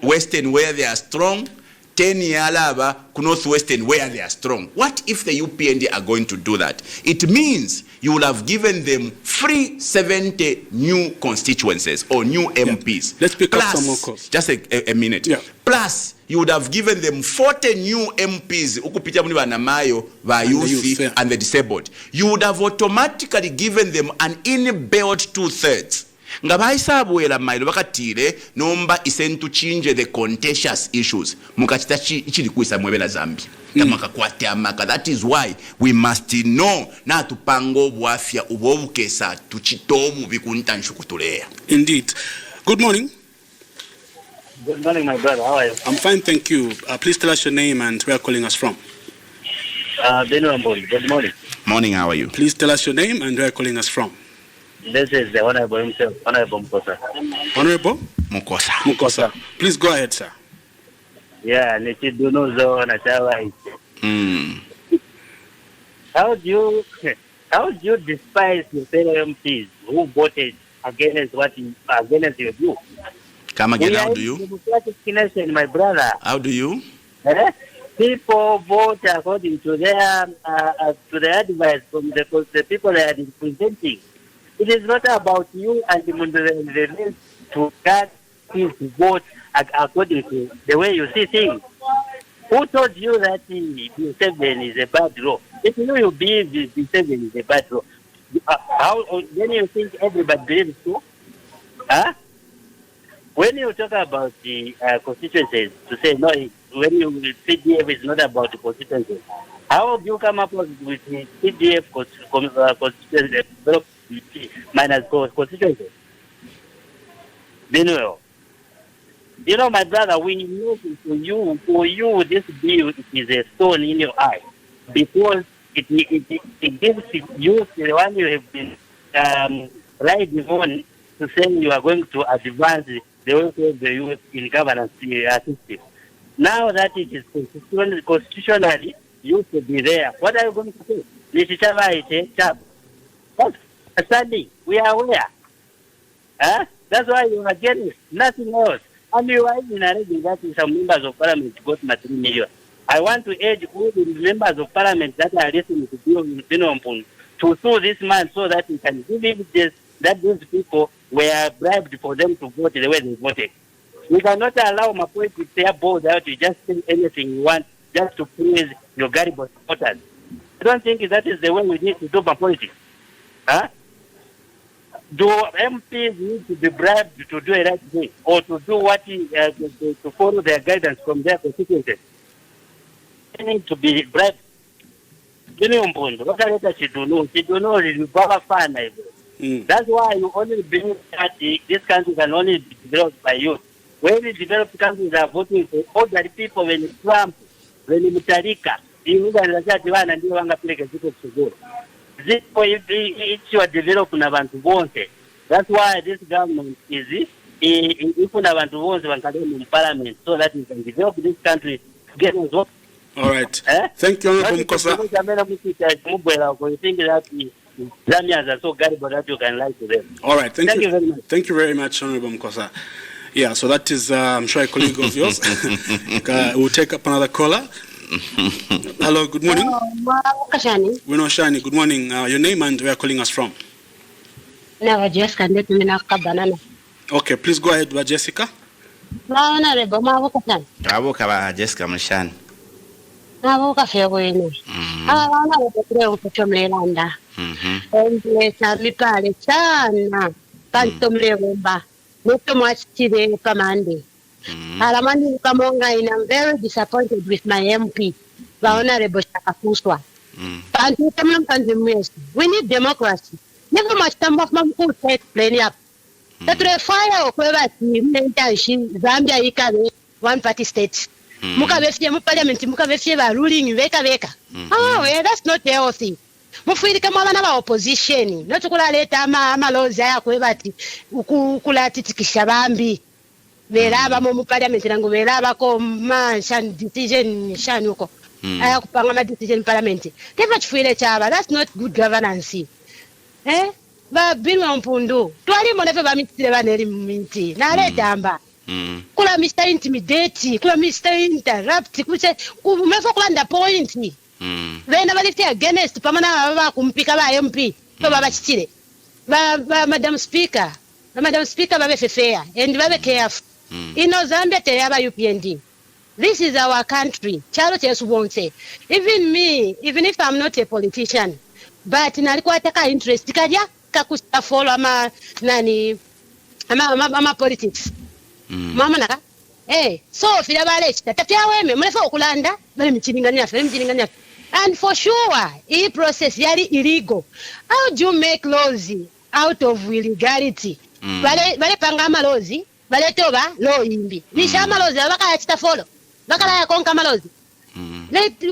western where they are strong, 10 yala ba ku northwestern where they are strong. What if the UPND are going to do that? It means you will have given them free 70 new constituencies or new MPs. Let's pick up some more calls. Just a minute. Yeah. Plus, you would have given them 40 new MPs, ukupitia muni banamayo, youth and the disabled. You would have automatically given them an inbuilt 2/3. Ngabaisabwela mailo bakatire nomba isentu change the contentious issues. Mukachita chili kuisa mwebela Zambia. That is why we must know na tupango bwafya ubobukesa tuchitobu bikunta nshukutuleya. Indeed. Good morning. Good morning, my brother. How are you? I'm fine, thank you. Please tell us your name and where you're calling us from. Binwell. Good morning. Morning, how are you? Please tell us your name and where you're calling us from. This is the Honorable himself, Honorable Ngosa. Honorable? Ngosa. Please go ahead, sir. Yeah, How do you despise your fellow MPs who voted against your view? Come again, how do you? Democratic nation, my brother. How do you? People vote according to their advice from the people they are representing. It is not about you and the rest to cast his vote according to the way you see things. Who told you that Bill 7 is a bad law? If you believe Bill 7 is a bad law, how then you think everybody believes too? Huh? When you talk about the constituencies, to say no, when you CDF is not about the constituencies, how do you come up with the CDF constituencies minus constituencies? Binwell. You know, my brother, we know for you, this bill is a stone in your eye, because it gives you the one you have been riding on to say you are going to advance the welfare of the youth in governance system. Now that it is constitutionally used to be there, what are you going to say? Sadly, we are aware. That's why you are getting nothing else. And you are even arranging that some members of parliament got 3 million. I want to urge all the members of parliament that are listening to Binwell to sue this man so that he can believe that these people were bribed for them to vote the way they voted. We cannot allow Mwape to tear balls out to just say anything you want just to praise your gullible supporters. I don't think that is the way we need to do politics. Do MPs need to be bribed to do a right thing or to do what to follow their guidance from their constituencies? They need to be bribed. That's why you only believe that this country can only be developed by youth. When the developed countries are voting for ordinary people, when Trump, when Mutarika, it's your development. That's why this government is if in parliament so that we can develop this country together as well. All right. Thank you, Honorable Ngosa. You think that Zambians are so gullible that you can lie to them. All right. Thank you very much. Thank you very much, Honorable Ngosa. Yeah, so that is, I'm sure, a colleague of yours. We'll take up another caller. Hello, good morning. Shani, good morning. Your name and where you are calling us from? Okay, please go ahead, Jessica. Jessica Mshani. I'm very disappointed with my MP, the Honorable Shakakuswa. We need democracy. Never much time of my food take plenty up. That fire of Zambia, one party state. Mukavefia parliament, Mukavefia ruling Veka. Oh, yeah, that's not healthy. Mufirika mwana wa opposition not kulaleta amalozi ayakwebati ukulati tikishabambi veraba mu parliament nango veraba ko man decision shanuko ayakupanga ma decision parliament keva chifire chaba. That's not good governance. Ba Binwell Mpundu twali monefe ba mitire baneri minti na leta amba kula Mr. Intimidate kula Mr. Interrupt kuche kumefa kulanda point Vena balifti against pamana baba kumpika ba MP baba bachitire ba Madam Speaker babe fair and babe careful. In Zambia tere aba UPND. This is our country. Chalo chesu won't say. Even me, even if I'm not a politician, but nalikuwa taka interest kaja kakusta follow ama politics. Mama naka so fila bale tatapia weme mlefa okulanda bale mchilingania. And for sure, this process is illegal. How do you make laws out of illegality? Vale pangama laws, vale toba law imbi. Nishama laws, vaka yachita follow. Vaka la yakonka malozi.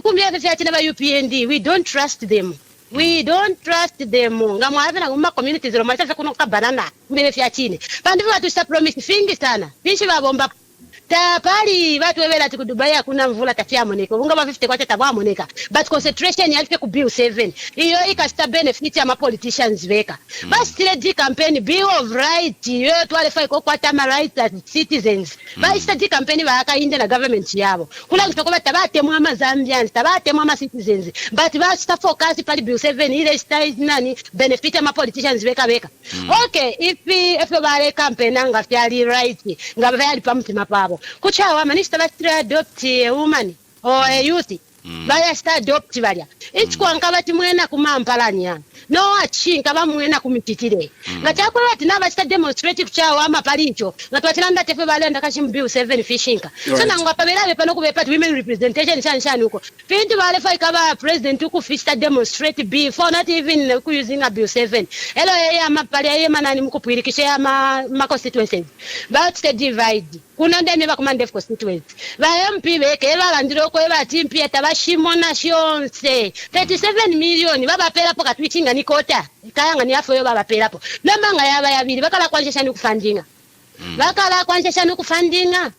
Kumia vya ba UPND, we don't trust them. Ngamu hape na umma communities romacha za kunoka banana. Mbele vya chini. Pandivu watu sta promise fingi sana. Pinchi wabomba. Tapali watu wewela tiku Dubai hakuna mvula tafia moneka. Unga wa 50 kwa tabawa moneka. But concentration yalipe ku bill 7. Iyo ikasta benefit ya ma politicians veka. But still di campaign bill of right. Iyo tuwalefa iko kwa tama rights as citizens. But still di campaign waka inde na government yabo. Kula kutokoba tabate mwama Zambians, tabate mwama citizens. But basta focus pali bill 7 ile style nani benefit ya ma politicians veka. Okay, if wale campaign anga fiali right. Nga vali pamutima pabo. Kuchawa manista bastira adopt a woman or a youth. Baya sta adopt valia. It's kwa nkabati mwena kumampalanya. No achinka ba mwena kumititire. Ngachakwa bati na basta demonstrate kuchawa ama palicho. Ngatwatilanda tefe balenda kashimbiu 7 fishinka. So nangwa pabelabe pano kubepa women representation shani huko. Pinti wale fa ikaba president huko fista demonstrate before not even using a bill 7. Hello ya mapali ya manani mkupirikisha ya ma constituencies. But the divide. Kuna ndene bakumande constituency. Ba MP beke balandiro ko ba timpi etabashimo na shionse 37 million baba pera poka twichinga fundinga ni kota kayanga ni afo yo baba pelapo namanga yaba yabiri bakala kwanjisha ni kufandinga bakala kwanjisha ni kufandinga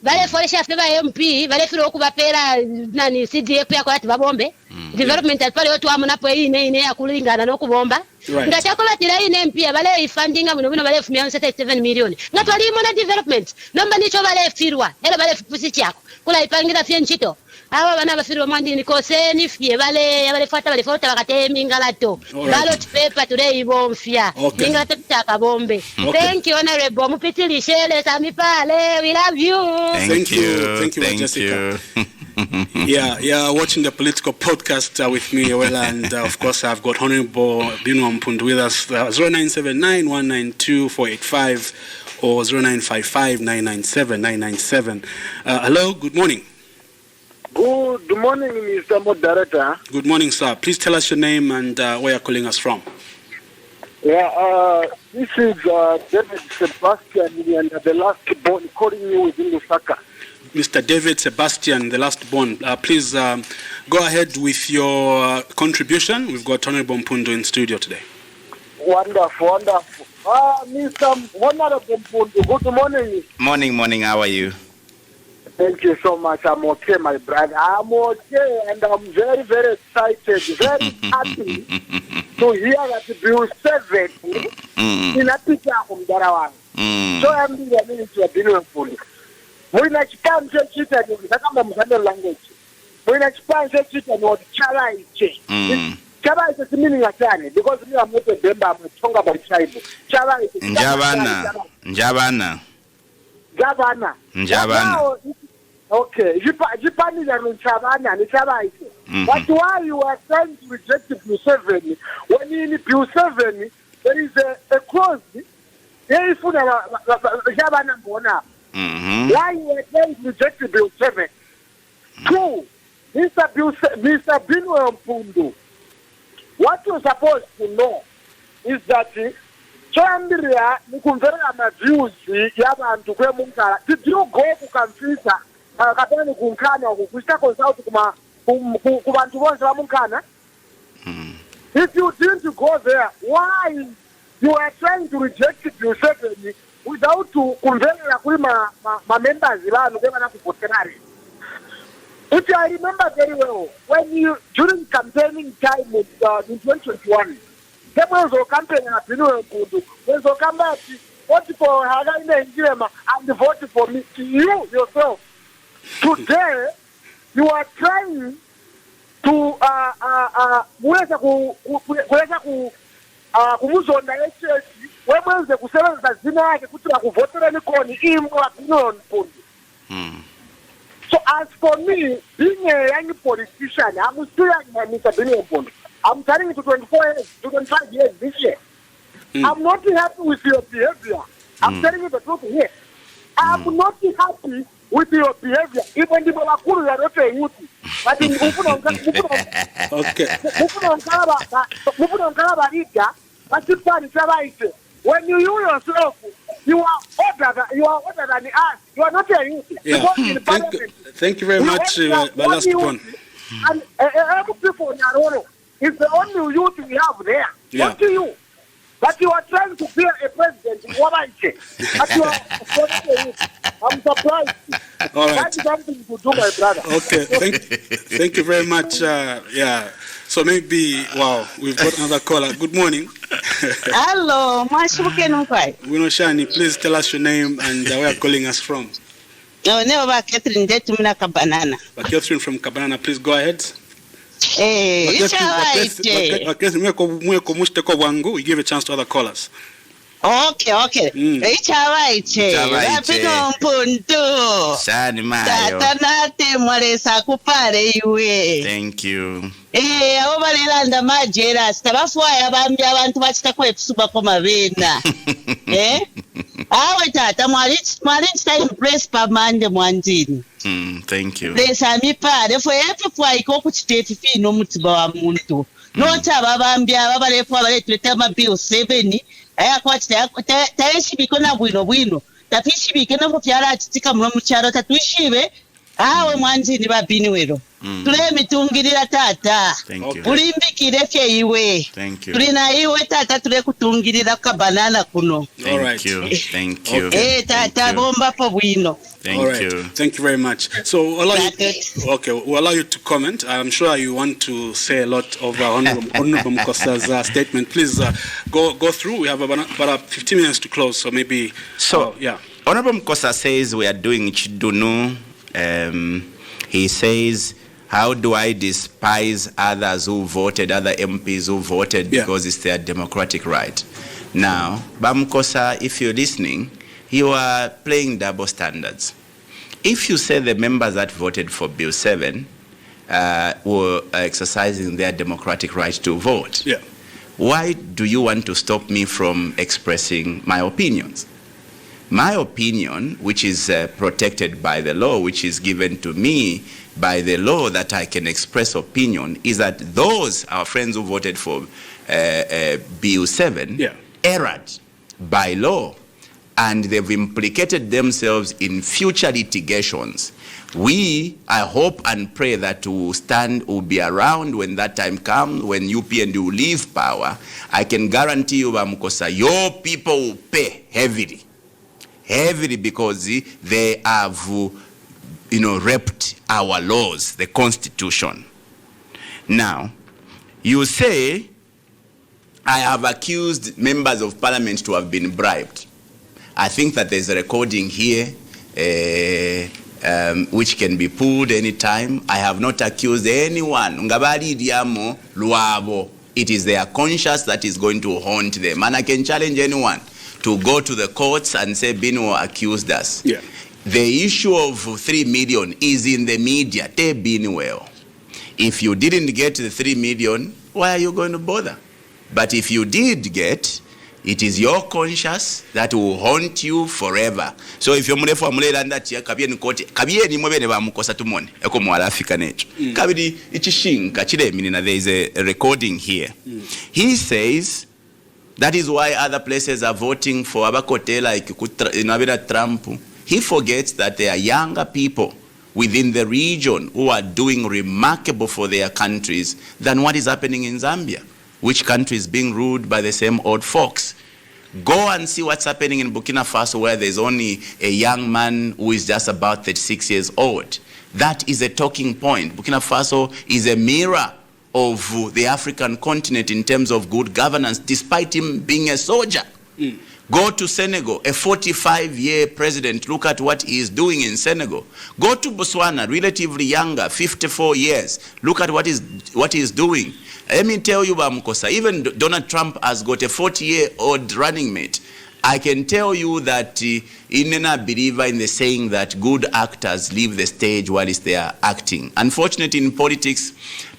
bale foresha fe ba MP bale firo okubapera nani CDF yako ati babombe development pale watu amunapo ine yakulingana nokubomba ngachakola tira ine MP bale ifundinga muno bale 177 million ngatwali mona development nomba nicho bale firwa era bale fusi chako kula ipangira fye nchito aba bana bafirwa mwandi nikoseni fye bale fata bakatemi ngalato ballot paper today ibomfya ngalato taka bombe thank you honorable mupitilishe sami pale we love you thank you Jessica. Yeah, watching the political podcast with me, Yowela, and of course I've got Honorable Binwell Mpundu with us, 0979-192-485 or 0955-997-997. Hello, good morning. Good morning, Mr. Moderator. Good morning, sir. Please tell us your name and where you're calling us from. Yeah, this is David Sebastian, and the last born calling you within Lusaka. Mr. David Sebastian, the last born. Please go ahead with your contribution. We've got Honorable Mpundu in studio today. Wonderful. Mr. Honorable Mpundu, good morning. Morning. How are you? Thank you so much. I'm okay, my brother. I'm okay, and I'm very, very excited, very happy to hear that Bill 7 in a picture from Darawan. So I'm beginning to be fully. When I expand the cheetah, you become a language. When I expand the cheetah, you Chala is Chala is a meaning of Chani because we are not a member of the Tonga by tribe. Chala is Javana. Okay, Japan is a Chavana, and Chala. But why you are trying to reject Pew 7? When in Pew 7, there is a clause. There is Javana Bona. Why you are trying to reject Bill 7? Two, Mr. Binwell Mpundu, what you're supposed to know is that Chambria, Mukumvera views, Yaban to Munkara. Did you go to Kanfisa, Katani Kunkana, who consult Kubantu Munkana? If you didn't go there, why you are trying to reject Bill 7 without to convey my members which I remember very well when you during campaigning time in 2021 there was a campaign at Binwell Mpundu when so come back vote for Hagaine Njema and vote for me you yourself today you are trying to kumuzonda lechechi wemwenze kusebenza zina yake kuti akuvotera nikoni imwa Binwell Mpundu. So as for me, being a young politician, I'm still young, Mr. Binwell Mpundu. I'm turning to 24 years, 25 years this year. I'm not happy with your behavior. I'm telling you the truth here. I'm not happy with your behavior. Even the Malakuru are not a youth. But in when you yourself, you are older than us. You are not a youth. Yeah. Thank you very much, last one. And every people in Yaroro is the only youth we have there. Yeah. Not you. But you are trying to be a president. What I say. But you are I'm surprised. All right. That's something to do, my brother. Okay. Thank you very much. Yeah. So maybe, wow, we've got another caller. Good morning. Hello, Shani, please tell us your name and where you're calling us from. No, never Catherine Banana. Catherine from Kabanana, please go ahead. Hey, it's we give a chance to other callers. Okay. It's alright. Binwell Mpundu. Shani mayo. Tatanate mwalesa kupale iwe. Thank you. Abo balilanda majera stabafwaya bambi abantu bachitako etusuba ko mabena. Awe tata mwali impress pamande mwanjini. Thank you. Lesa mipale fwe efwa iko kuchitete fino mutiba wa muntu. Nota babambi abalefu abaletweta mabill 7 ayakwati tayeshibiko na bwino tapishibike na kubyara atitika muno mucharo tatuishibe awe mwanjini ba Binwell tule mitungirira tata ulimbikire fye iwe tulina iwe tata tule kutungirira ka banana kuno. Thank you. Tata bomba po bwino. Thank you very much. So we'll allow you to comment. I'm sure you want to say a lot of Honorable Ngosa's statement. Please go through. We have about 15 minutes to close, so maybe. Honorable Ngosa says we are doing Chidunu. He says, how do I despise others who voted, other MPs who voted because it's their democratic right? Now, Ngosa, if you're listening, you are playing double standards. If you say the members that voted for Bill 7 were exercising their democratic right to vote, why do you want to stop me from expressing my opinions? My opinion, which is protected by the law, which is given to me by the law that I can express opinion, is that those, our friends who voted for Bill 7, erred by law, and they've implicated themselves in future litigations. I hope and pray that will be around when that time comes, when UPND will leave power. I can guarantee you, Ngosa, your people will pay heavily because they have, raped our laws, the Constitution. Now, you say, I have accused members of parliament to have been bribed. I think that there's a recording here which can be pulled anytime. I have not accused anyone. It is their conscience that is going to haunt them. And I can challenge anyone to go to the courts and say Binwell accused us. The issue of 3 million is in the media. Tell Binwell. If you didn't get the 3 million, why are you going to bother? But if you did get, it is your conscience that will haunt you forever. So if you're mulefu amulela ndati kabieni kote kabieni mwebene ba Ngosa tumone eko mwala Africa necho kabidi ichishinga chile minina. There is a recording here. He says that is why other places are voting for abakote like Trump. He forgets that there are younger people within the region who are doing remarkable for their countries than what is happening in Zambia, which country is being ruled by the same old folks. Go and see what's happening in Burkina Faso, where there's only a young man who is just about 36 years old. That is a talking point. Burkina Faso is a mirror of the African continent in terms of good governance, despite him being a soldier. Go to Senegal, a 45-year president. Look at what he is doing in Senegal. Go to Botswana, relatively younger, 54 years. Look at what he is doing. Let me tell you, Ngosa, even Donald Trump has got a 40-year-old running mate. I can tell you that I'm a believer in the saying that good actors leave the stage while they are acting. Unfortunately, in politics,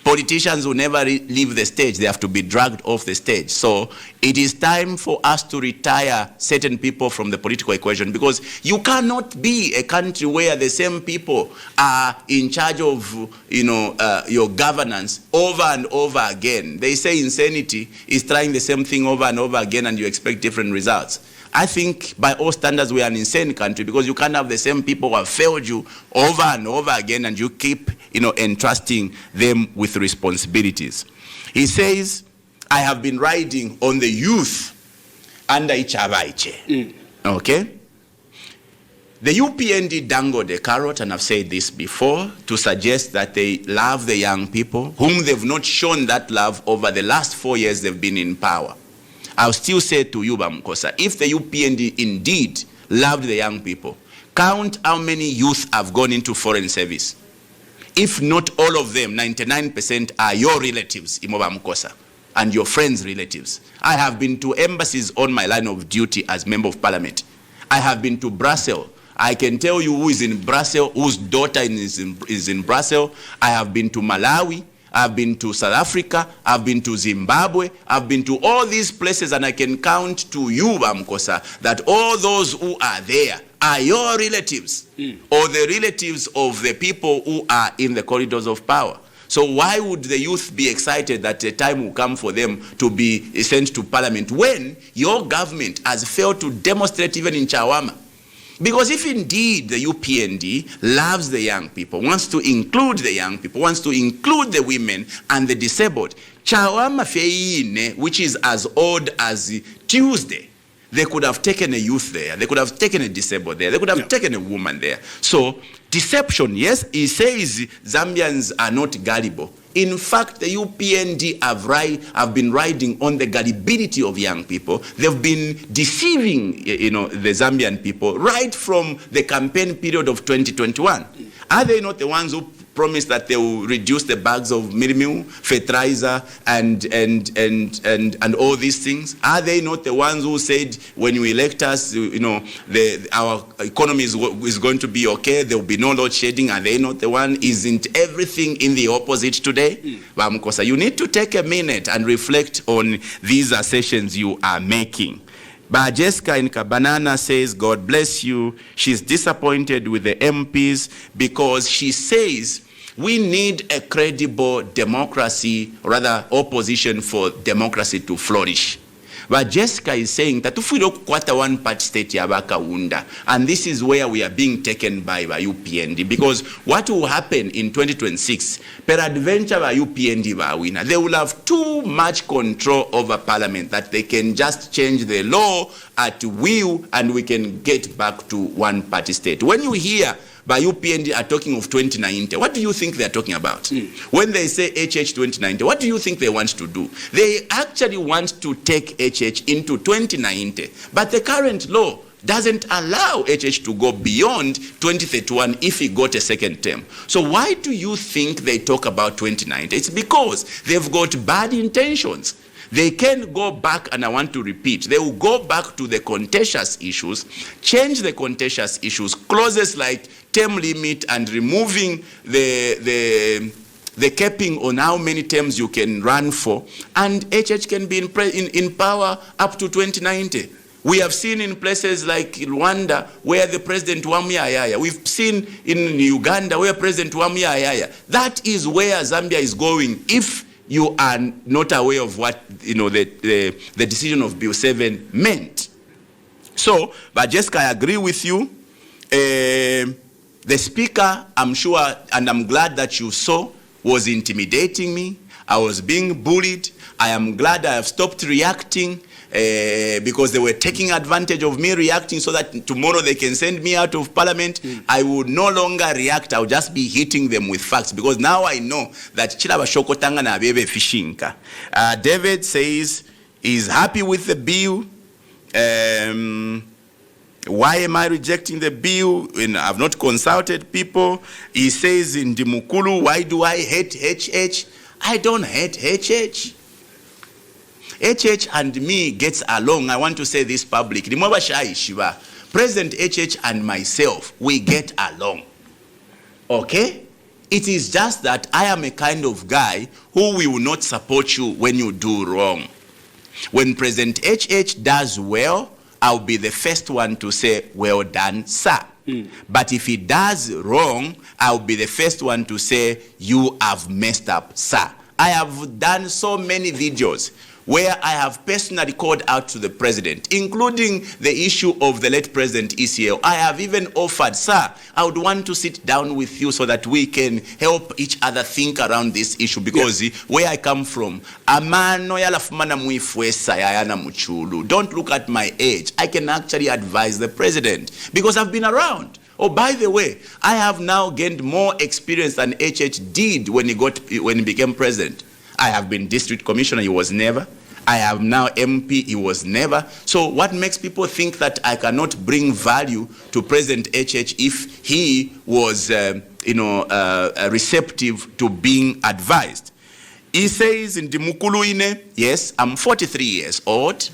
politicians will never leave the stage. They have to be dragged off the stage. So it is time for us to retire certain people from the political equation, because you cannot be a country where the same people are in charge of your governance over and over again. They say insanity is trying the same thing over and over again and you expect different results. I think by all standards we are an insane country, because you can't have the same people who have failed you over and over again and you keep entrusting them with responsibilities. He says, I have been riding on the youth under Ichabache. Okay? The UPND dangled a carrot, and I've said this before, to suggest that they love the young people, whom they've not shown that love over the last 4 years they've been in power. I'll still say to you, Ngosa, if the UPND indeed loved the young people, count how many youth have gone into foreign service. If not all of them, 99% are your relatives, Ngosa, and your friends' relatives. I have been to embassies on my line of duty as Member of Parliament. I have been to Brussels. I can tell you who is in Brussels, whose daughter is in Brussels. I have been to Malawi. I've been to South Africa, I've been to Zimbabwe, I've been to all these places, and I can count to you, Ngosa, that all those who are there are your relatives or the relatives of the people who are in the corridors of power. So why would the youth be excited that a time will come for them to be sent to parliament when your government has failed to demonstrate even in Chawama? Because if indeed the UPND loves the young people, wants to include the young people, wants to include the women and the disabled, Chawama Feine, which is as old as Tuesday, they could have taken a youth there, they could have taken a disabled there, they could have taken a woman there. So, deception, yes, he says Zambians are not gullible. In fact, the UPND have been riding on the gullibility of young people. They've been deceiving, the Zambian people right from the campaign period of 2021. Are they not the ones who promised that they will reduce the bags of mildew, fertilizer, and all these things? Are they not the ones who said, when you elect us, our economy is going to be okay, there will be no load shedding? Are they not the one? Isn't everything in the opposite today? Ngosa, you need to take a minute and reflect on these assertions you are making. But Jessica in Kabanana says, God bless you. She's disappointed with the MPs because she says we need a credible democracy, rather opposition for democracy to flourish. But Jessica is saying that if we don't quarter one party state yabakaunda, and this is where we are being taken by UPND, because what will happen in 2026, peradventure by UPND by winner, they will have too much control over parliament that they can just change the law at will and we can get back to one party state. When you hear by UPND are talking of 2090, what do you think they are talking about? When they say HH 2090, what do you think they want to do? They actually want to take HH into 2090, but the current law doesn't allow HH to go beyond 2031 if he got a second term. So why do you think they talk about 2090? It's because they've got bad intentions. They can go back, and I want to repeat, they will go back to the contentious issues, change the contentious issues, clauses like term limit and removing the capping on how many terms you can run for, and HH can be in power up to 2090. We have seen in places like Rwanda where the President Wamuyayaya. We've seen in Uganda where President Wamuyayaya. That is where Zambia is going if you are not aware of what the decision of Bill 7 meant. So, but Jessica, I agree with you. The speaker, I'm sure, and I'm glad that you saw, was intimidating me. I was being bullied. I am glad I have stopped reacting because they were taking advantage of me reacting so that tomorrow they can send me out of parliament. I would no longer react. I would just be hitting them with facts because now I know that Chilaba Shokotanga na bebe fishinka. David says he's happy with the bill. Why am I rejecting the bill? I've not consulted people. He says in Dimukulu, why do I hate HH? I don't hate HH. HH and me gets along. I want to say this publicly. President HH and myself, we get along. Okay? It is just that I am a kind of guy who will not support you when you do wrong. When President HH does well, I'll be the first one to say, well done, sir. But if he does wrong, I'll be the first one to say, you have messed up, sir. I have done so many videos where I have personally called out to the president, including the issue of the late President ECL. I have even offered, sir, I would want to sit down with you so that we can help each other think around this issue, because where I come from, don't look at my age. I can actually advise the president because I've been around. Oh, by the way, I have now gained more experience than HH did when he became president. I have been district commissioner, he was never. I am now MP, he was never. So what makes people think that I cannot bring value to President HH if he was, receptive to being advised? He says in Dimukuluine, yes, I'm 43 years old.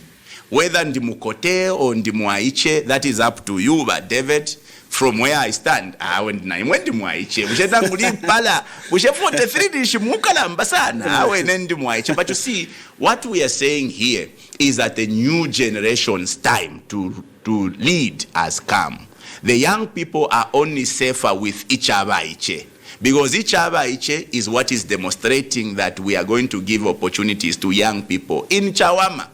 Whether Ndimukote or Ndimuaiche, that is up to you, but David, from where I stand, but you see, what we are saying here is that the new generation's time to lead has come. The young people are only safer with Ichabaiche, because Ichabaiche is what is demonstrating that we are going to give opportunities to young people in Chawama.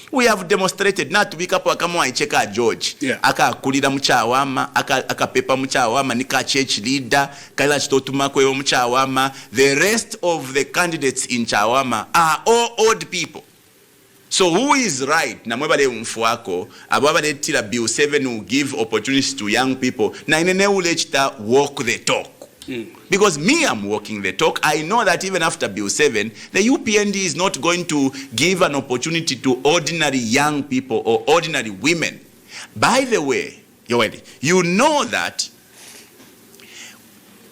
We have demonstrated not to be kapo akamwa icheka George. Aka kulira muchawama, aka pepa muchawama, nika church leader, kaila chitotuma kwewo muchawama. The rest of the candidates in Chawama are all old people. So who is right? Na mwebale mfuako, abwabale tila Bill 7 will give opportunities to young people. Na inene ulechita walk the talk. Because me, I'm walking the talk. I know that even after Bill 7, the UPND is not going to give an opportunity to ordinary young people or ordinary women. By the way, you know that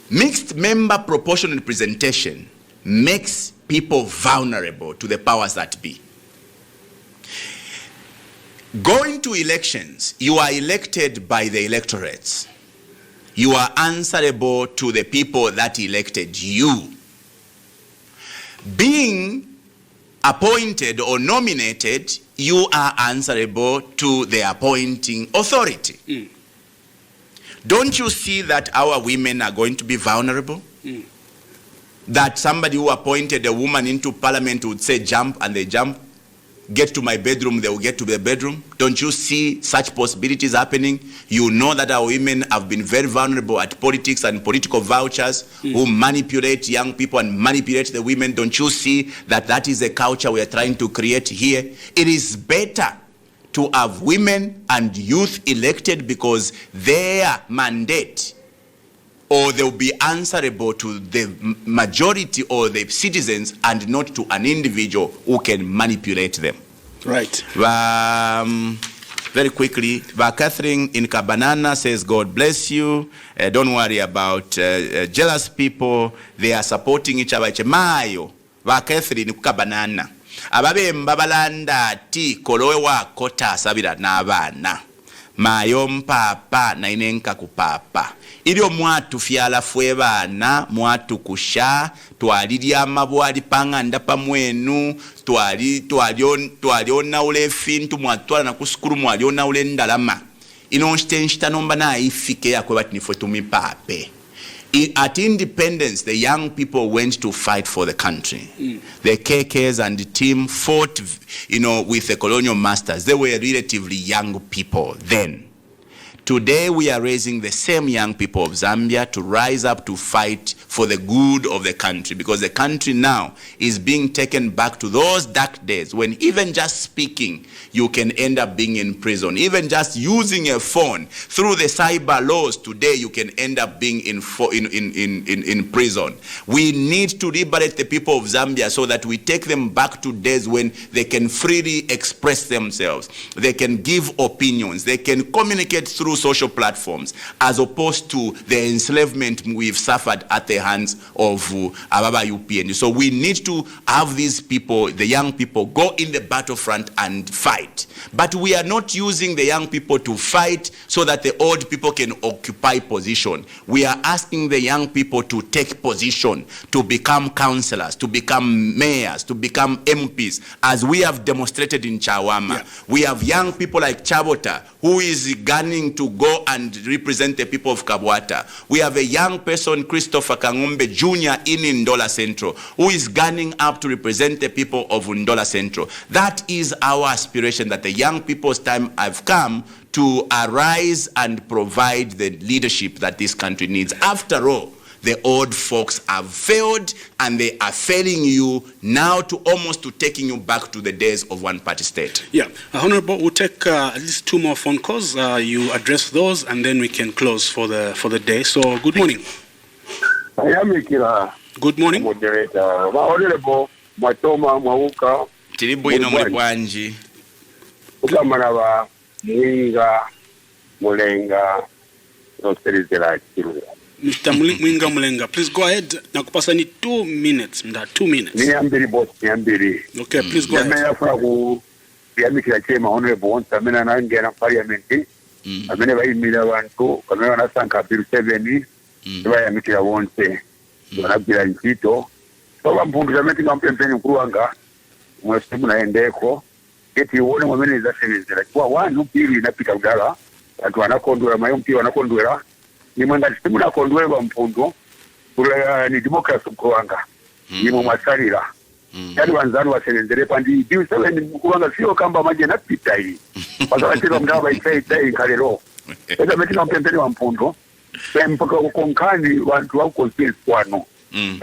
mixed member proportional representation makes people vulnerable to the powers that be. Going to elections, you are elected by the electorates. You are answerable to the people that elected you. Being appointed or nominated, you are answerable to the appointing authority. Don't you see that our women are going to be vulnerable? That somebody who appointed a woman into parliament would say jump and they jump. Get to my bedroom, they will get to the bedroom. Don't you see such possibilities happening? You know that our women have been very vulnerable at politics and political vouchers who manipulate young people and manipulate the women. Don't you see that that is a culture we are trying to create here? It is better to have women and youth elected because their mandate, or they'll be answerable to the majority or the citizens and not to an individual who can manipulate them. Right. Very quickly, Catherine in Kabanana says, God bless you. Don't worry about jealous people. They are supporting each other. Mayo, Catherine Kabanana. Ababe mbabalanda ti kolowe wa kota sabira na abana. Mayo mpapa na inenka kupapa. Ilio mwatu fiala fwe bana, mwatu kusha, tualidi amabwali panga ndapa mwenu, tualiona ule fintu mwatuala na kuskuru mwaliona ule ndalama. Inonshtenshita nomba na ifike ya kwe bati nifwe tumipape. At independence, the young people went to fight for the country. The KKs and the team fought, with the colonial masters. They were relatively young people then. Today, we are raising the same young people of Zambia to rise up to fight for the good of the country, because the country now is being taken back to those dark days when even just speaking, you can end up being in prison. Even just using a phone through the cyber laws today, you can end up being in prison. We need to liberate the people of Zambia so that we take them back to days when they can freely express themselves. They can give opinions. They can communicate through social platforms, as opposed to the enslavement we've suffered at the hands of Ababa UPN. So we need to have these people, the young people, go in the battlefront and fight. But we are not using the young people to fight so that the old people can occupy position. We are asking the young people to take position, to become councillors, to become mayors, to become MPs, as we have demonstrated in Chawama. Yeah. We have young people like Chabota, who is gunning to go and represent the people of Kabwata. We have a young person, Christopher Kangombe Jr. in Ndola Central, who is gunning up to represent the people of Ndola Central. That is our aspiration, that the young people's time have come to arise and provide the leadership that this country needs. After all, the old folks have failed, and they are failing you now to almost to taking you back to the days of one-party state. Yeah, Honorable, we'll take at least 2 more phone calls. You address those, and then we can close for the day. So, good morning. I am Mikira. Good morning. Moderator. Honorable Mwatoma Mwauka. Tilibu ino mwanji. Ukamanaba Mwinga Mulenga Nosterizela Kiruga. Mr. Mwinga Mulenga, please go ahead. Nakupasa ni 2 minutes. 2 minutes. Niambiri boss, niambiri. Okay, please go ahead. Yafragu yamikira chema honorable once amena nange na parliament. Amene bayimira abantu, kamera nasanka Bill 7. Bayamikira once. Banabira nkito. So Mpundu jameti ngampempeni nkuruanga. Mwesimu naendeko. Eti uone mwamene za senezera. Kwa wanu pili napita udala. Watu wanakondwela, mayompi wanakondwela. Ni mwanga simu nakondwela Mpundu. Kula ni democracy mkuruanga. Ni mwasalira. yali wanzani wasenzere pandi bill 7 kubanga sio kamba maji na pita hii pasala tilo mdaba isai kalero eza metina mpempeni wa Mpundu mpaka ukonkani watu wako conspiracy kwano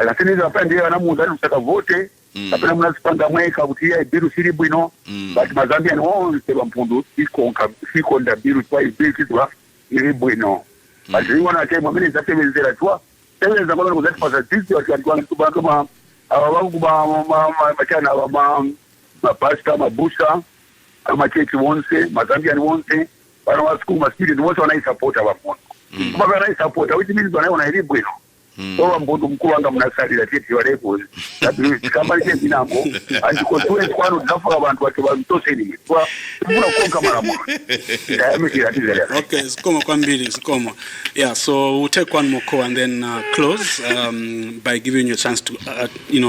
lakini hizo hapa ndio wanamuza kusaka vote hapana mnasipanga mweka kutia bill siribu ino but Mazambia no wa Mpundu siko nda bill kwa bill kitwa siribu ino but wana kema mimi nitasemezera tu tele za kwa kuzati pasa sisi watu kama ababangu machana mapasta mabusa amachechi wonse Mazambian wonse bana wasukuma spirit wonse wanaisupport abamuntu kuba wanaisupport which means wanaona ilibu ino so Mpundu mkuu wanga mnasalira tete walepo kama ile dinamo andiko tuwe kwano tunafuka abantu watu wamtoseni kwa mbona konka mara moja okay sikomo kwa mbili sikomo yeah so we'll take one more call and then close by giving you a chance to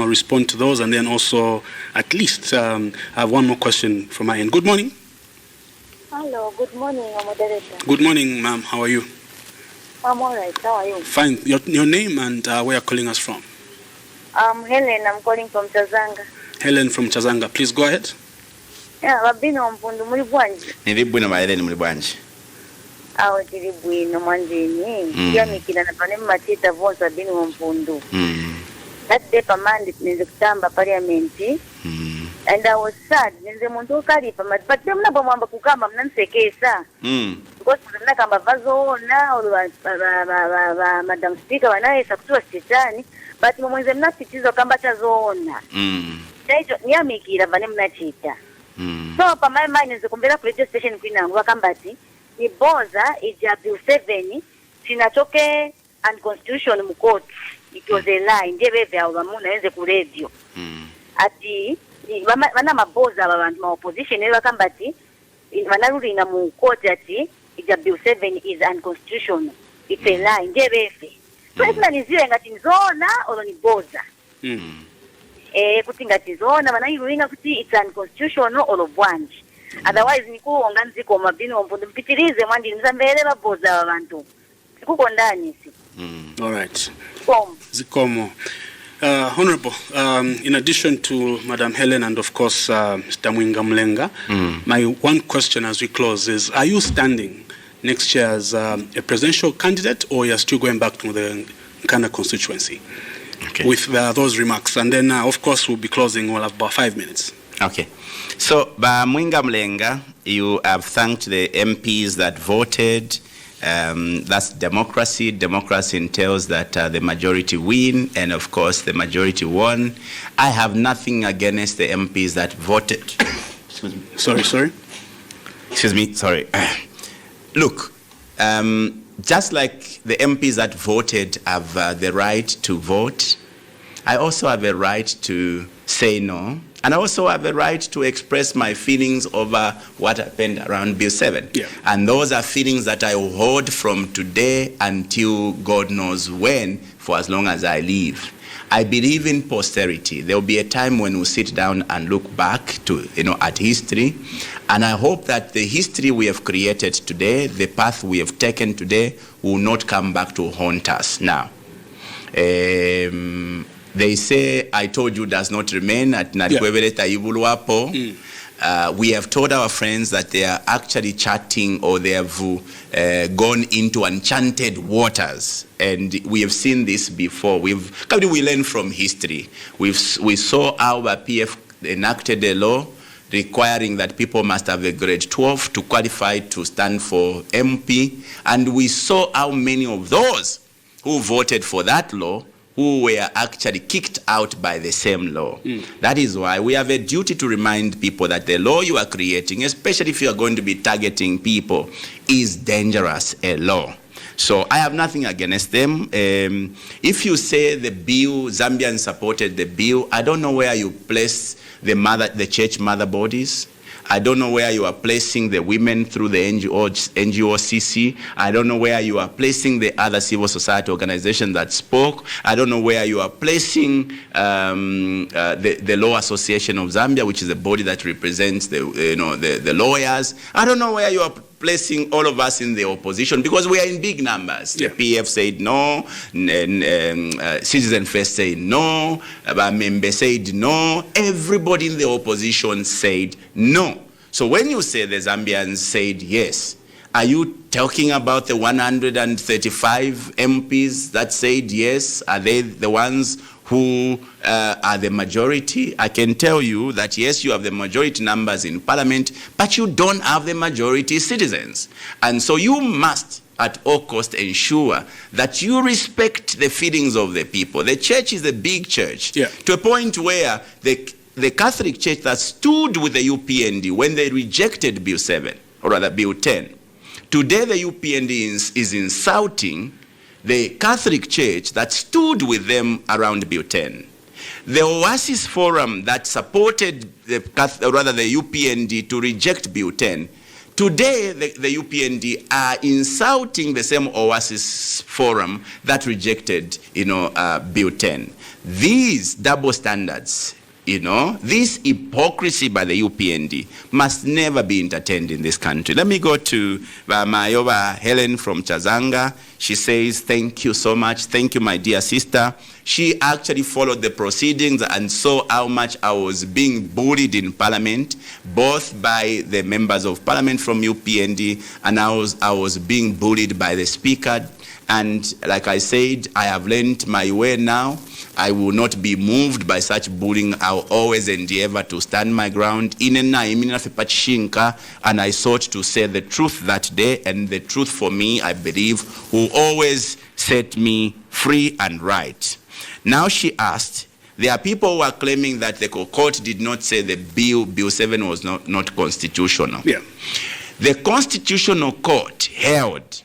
respond to those and then also at least have one more question from my end. Good morning. Hello, good morning, moderator. Good morning, ma'am. How are you? I'm all right. How are you? Fine. Your name and where you're calling us from? Helen. I'm calling from Chazanga. Helen from Chazanga. Please go ahead. Yeah, Babino Mpundu muri bwanji. Nilibwino ma Helen muri bwanji. Awo tilibwino mwanjini. Ya mikina na pane matita vonsa Babino Mpundu. That day pamandi nize kutamba parliament. And I was sad. Nize muntu kalipa but mna bomamba kukamba mnansekesa. Because mna kamba vazo na Madam Speaker wanaesa kutua sitani but mwenze mna sitizo kamba chazoona. Saijo nyamikira vane mna chita. So pa my mind nize kumbela ku radio station kwinangu wakambati ni boza ija bill 7 sinachoke unconstitutional mukoti. It was a lie. Njebe vya wamuna wenze ku radio. Ati wana maboza abantu ma opposition era kambati vanaruli na mu court ati ija bill 7 is unconstitutional. It's a lie. Njebefe. So isina nizire ngati nzona olo ni boza. Kuti ngati zona vanayiruinga kuti it's unconstitutional olo bwanji. Otherwise nikuonga nziko Mabino Mpundu mpitirize mwandi nzambele baboza abantu. Sikuko ndani si. All right. Zikomo. Honorable, in addition to Madam Helen and of course Mr. Mwinga Mlenga, my one question as we close is, are you standing next year as a presidential candidate or you're still going back to the Nkana constituency? Okay. With those remarks. And then, of course, we'll be closing. We'll have about 5 minutes. Okay. So, by Mwinga Mlenga, you have thanked the MPs that voted. That's democracy. Democracy entails that the majority win, and of course the majority won. I have nothing against the MPs that voted. Excuse me. Sorry. Excuse me. Sorry. Look, just like the MPs that voted have the right to vote, I also have a right to say no. And I also have a right to express my feelings over what happened around Bill 7. Yeah. And those are feelings that I will hold from today until God knows when, for as long as I live. I believe in posterity. There will be a time when we'll sit down and look back to, at history. And I hope that the history we have created today, the path we have taken today, will not come back to haunt us. Now, they say, I told you does not remain at Narikwebereta Ibuluapo. We have told our friends that they are actually chatting or they have gone into enchanted waters. And we have seen this before. We learn from history. We saw how the PF enacted a law requiring that people must have a grade 12 to qualify to stand for MP. And we saw how many of those who voted for that law who were actually kicked out by the same law. That is why we have a duty to remind people that the law you are creating, especially if you are going to be targeting people, is dangerous, a law. So I have nothing against them. If you say the bill, Zambians supported the bill, I don't know where you place the church mother bodies. I don't know where you are placing the women through the NGOCC. I don't know where you are placing the other civil society organizations that spoke. I don't know where you are placing the Law Association of Zambia, which is a body that represents the lawyers. I don't know where you are placing all of us in the opposition because we are in big numbers. Yeah. The PF said no, Citizen First said no, Membe said no, everybody in the opposition said no. So when you say the Zambians said yes, are you talking about the 135 MPs that said yes? Are they the ones who are the majority? I can tell you that yes, you have the majority numbers in parliament, but you don't have the majority citizens. And so you must at all cost ensure that you respect the feelings of the people. The church is a big church, to a point where the Catholic Church that stood with the UPND when they rejected Bill 7, or rather Bill 10, today the UPND is insulting the Catholic Church that stood with them around Bill 10. The Oasis Forum that supported the UPND to reject Bill 10, today the UPND are insulting the same Oasis Forum that rejected, Bill 10. These double standards, this hypocrisy by the UPND must never be entertained in this country. Let me go to Mayoba Helen from Chazanga. She says, thank you so much. Thank you, my dear sister. She actually followed the proceedings and saw how much I was being bullied in Parliament, both by the members of Parliament from UPND, and I was being bullied by the Speaker. And like I said, I have learned my way now. I will not be moved by such bullying. I will always endeavor to stand my ground. And I sought to say the truth that day, and the truth for me, I believe, will always set me free and right. Now she asked, there are people who are claiming that the court did not say the Bill 7 was not constitutional. Yeah. The Constitutional Court held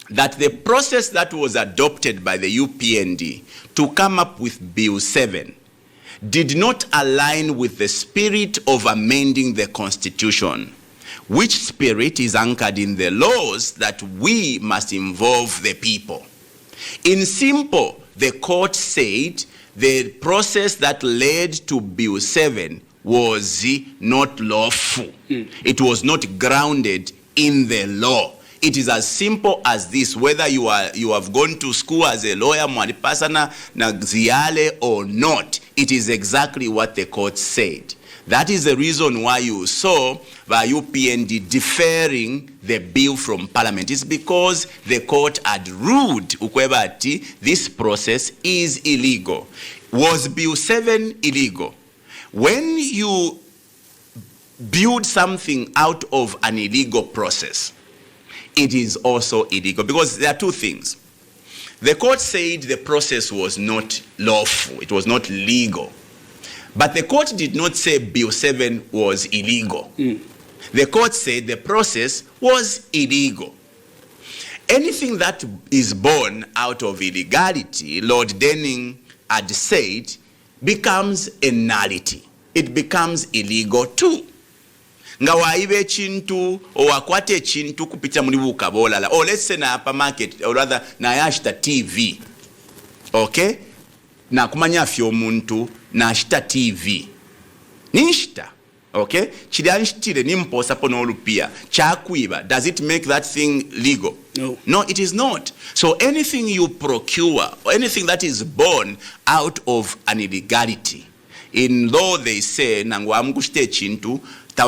that the process that was adopted by the UPND to come up with Bill 7 did not align with the spirit of amending the Constitution, which spirit is anchored in the laws that we must involve the people. In simple, the court said the process that led to Bill 7 was not lawful. It was not grounded in the law. It is as simple as this, whether you have gone to school as a lawyer, Mwaripasana, Naziale, or not. It is exactly what the court said. That is the reason why you saw the UPND deferring the bill from Parliament. It's because the court had ruled ukwebati this process is illegal. Was Bill 7 illegal? When you build something out of an illegal process, it is also illegal, because there are two things. The court said the process was not lawful, it was not legal. But the court did not say Bill 7 was illegal. The court said the process was illegal. Anything that is born out of illegality, Lord Denning had said, becomes a nullity. It becomes illegal too. Nga waibe chintu owakwate chintu kupita muri bukabolala, or let's say na supermarket, or rather na yashita TV, okay, na kumanya fyo muntu na ashita TV nishita, okay, chidanshitire nimposa pono olupia chakwiba. Does it make that thing legal? No, it is not. So anything you procure, or anything that is born out of an illegality, in law they say nangwamukushite chintu they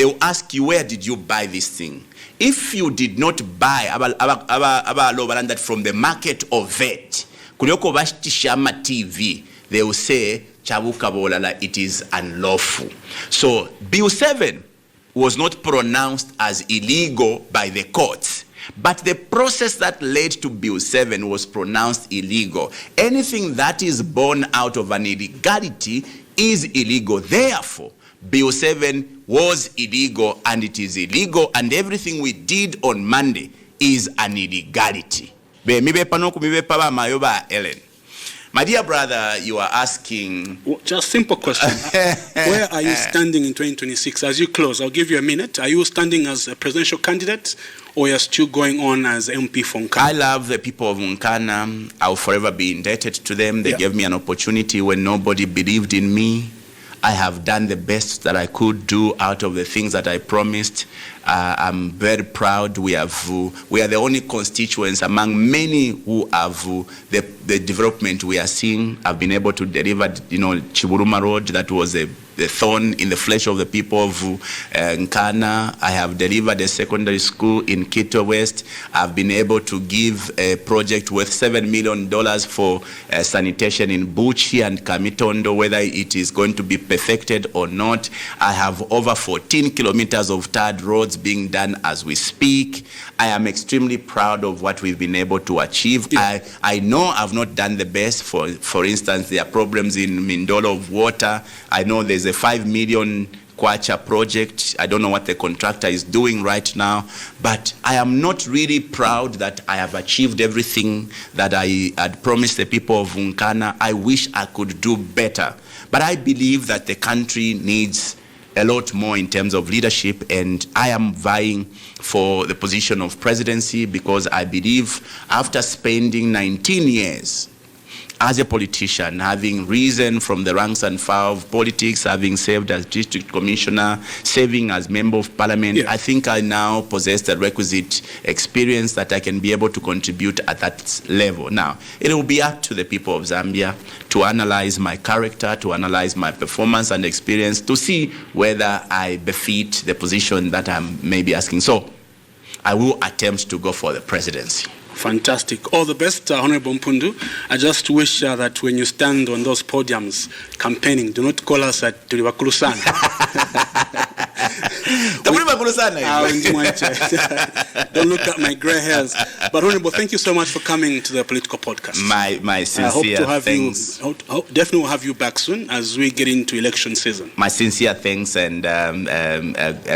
will ask you, where did you buy this thing? If you did not buy from the market of vet, TV, they will say it is unlawful. So Bill 7 was not pronounced as illegal by the courts, but the process that led to Bill 7 was pronounced illegal. Anything that is born out of an illegality is illegal. Therefore, Bill 7 was illegal, and it is illegal, and everything we did on Monday is an illegality. My dear brother, you are asking... Just simple question. Where are you standing in 2026? As you close, I'll give you a minute. Are you standing as a presidential candidate, or you're still going on as MP for Nkana? I love the people of Nkana. I will forever be indebted to them. They gave me an opportunity when nobody believed in me. I have done the best that I could do out of the things that I promised. I'm very proud. We are the only constituents among many who have the development we are seeing. I've been able to deliver, Chiburuma Road, that was the thorn in the flesh of the people of Nkana. I have delivered a secondary school in Kito West. I've been able to give a project worth $7 million for sanitation in Buchi and Kamitondo, whether it is going to be perfected or not. I have over 14 kilometers of tarred roads being done as we speak. I am extremely proud of what we've been able to achieve. Yeah. I know I've not done the best. For instance, there are problems in Mindolo of water. I know there's a 5 million Kwacha project. I don't know what the contractor is doing right now, but I am not really proud that I have achieved everything that I had promised the people of Nkana. I wish I could do better, but I believe that the country needs a lot more in terms of leadership, and I am vying for the position of presidency because I believe after spending 19 years as a politician, having risen from the ranks and file of politics, having served as district commissioner, serving as member of parliament, I think I now possess the requisite experience that I can be able to contribute at that level. Now, it will be up to the people of Zambia to analyze my character, to analyze my performance and experience, to see whether I befit the position that I'm maybe asking. So, I will attempt to go for the presidency. Fantastic. All the best, Honorable Mpundu. I just wish that when you stand on those podiums campaigning, do not call us at Tuliwakulusana. Don't look at my gray hairs. But Honorable, thank you so much for coming to the Political Podcast. My sincere thanks. Definitely will have you back soon as we get into election season. My sincere thanks and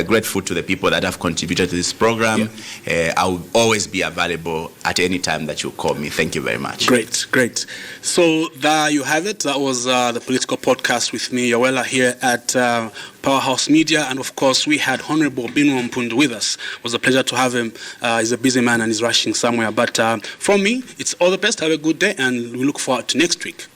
grateful to the people that have contributed to this program. Yeah. I will always be available at any time that you call me. Thank you very much. Great. So there you have it. That was the Political Podcast with me, Yowela, here at Powerhouse Media, and of course we had Honorable Binwell Mpundu with us. It was a pleasure to have him. He's a busy man and he's rushing somewhere, but from me, it's all the best. Have a good day, and we look forward to next week.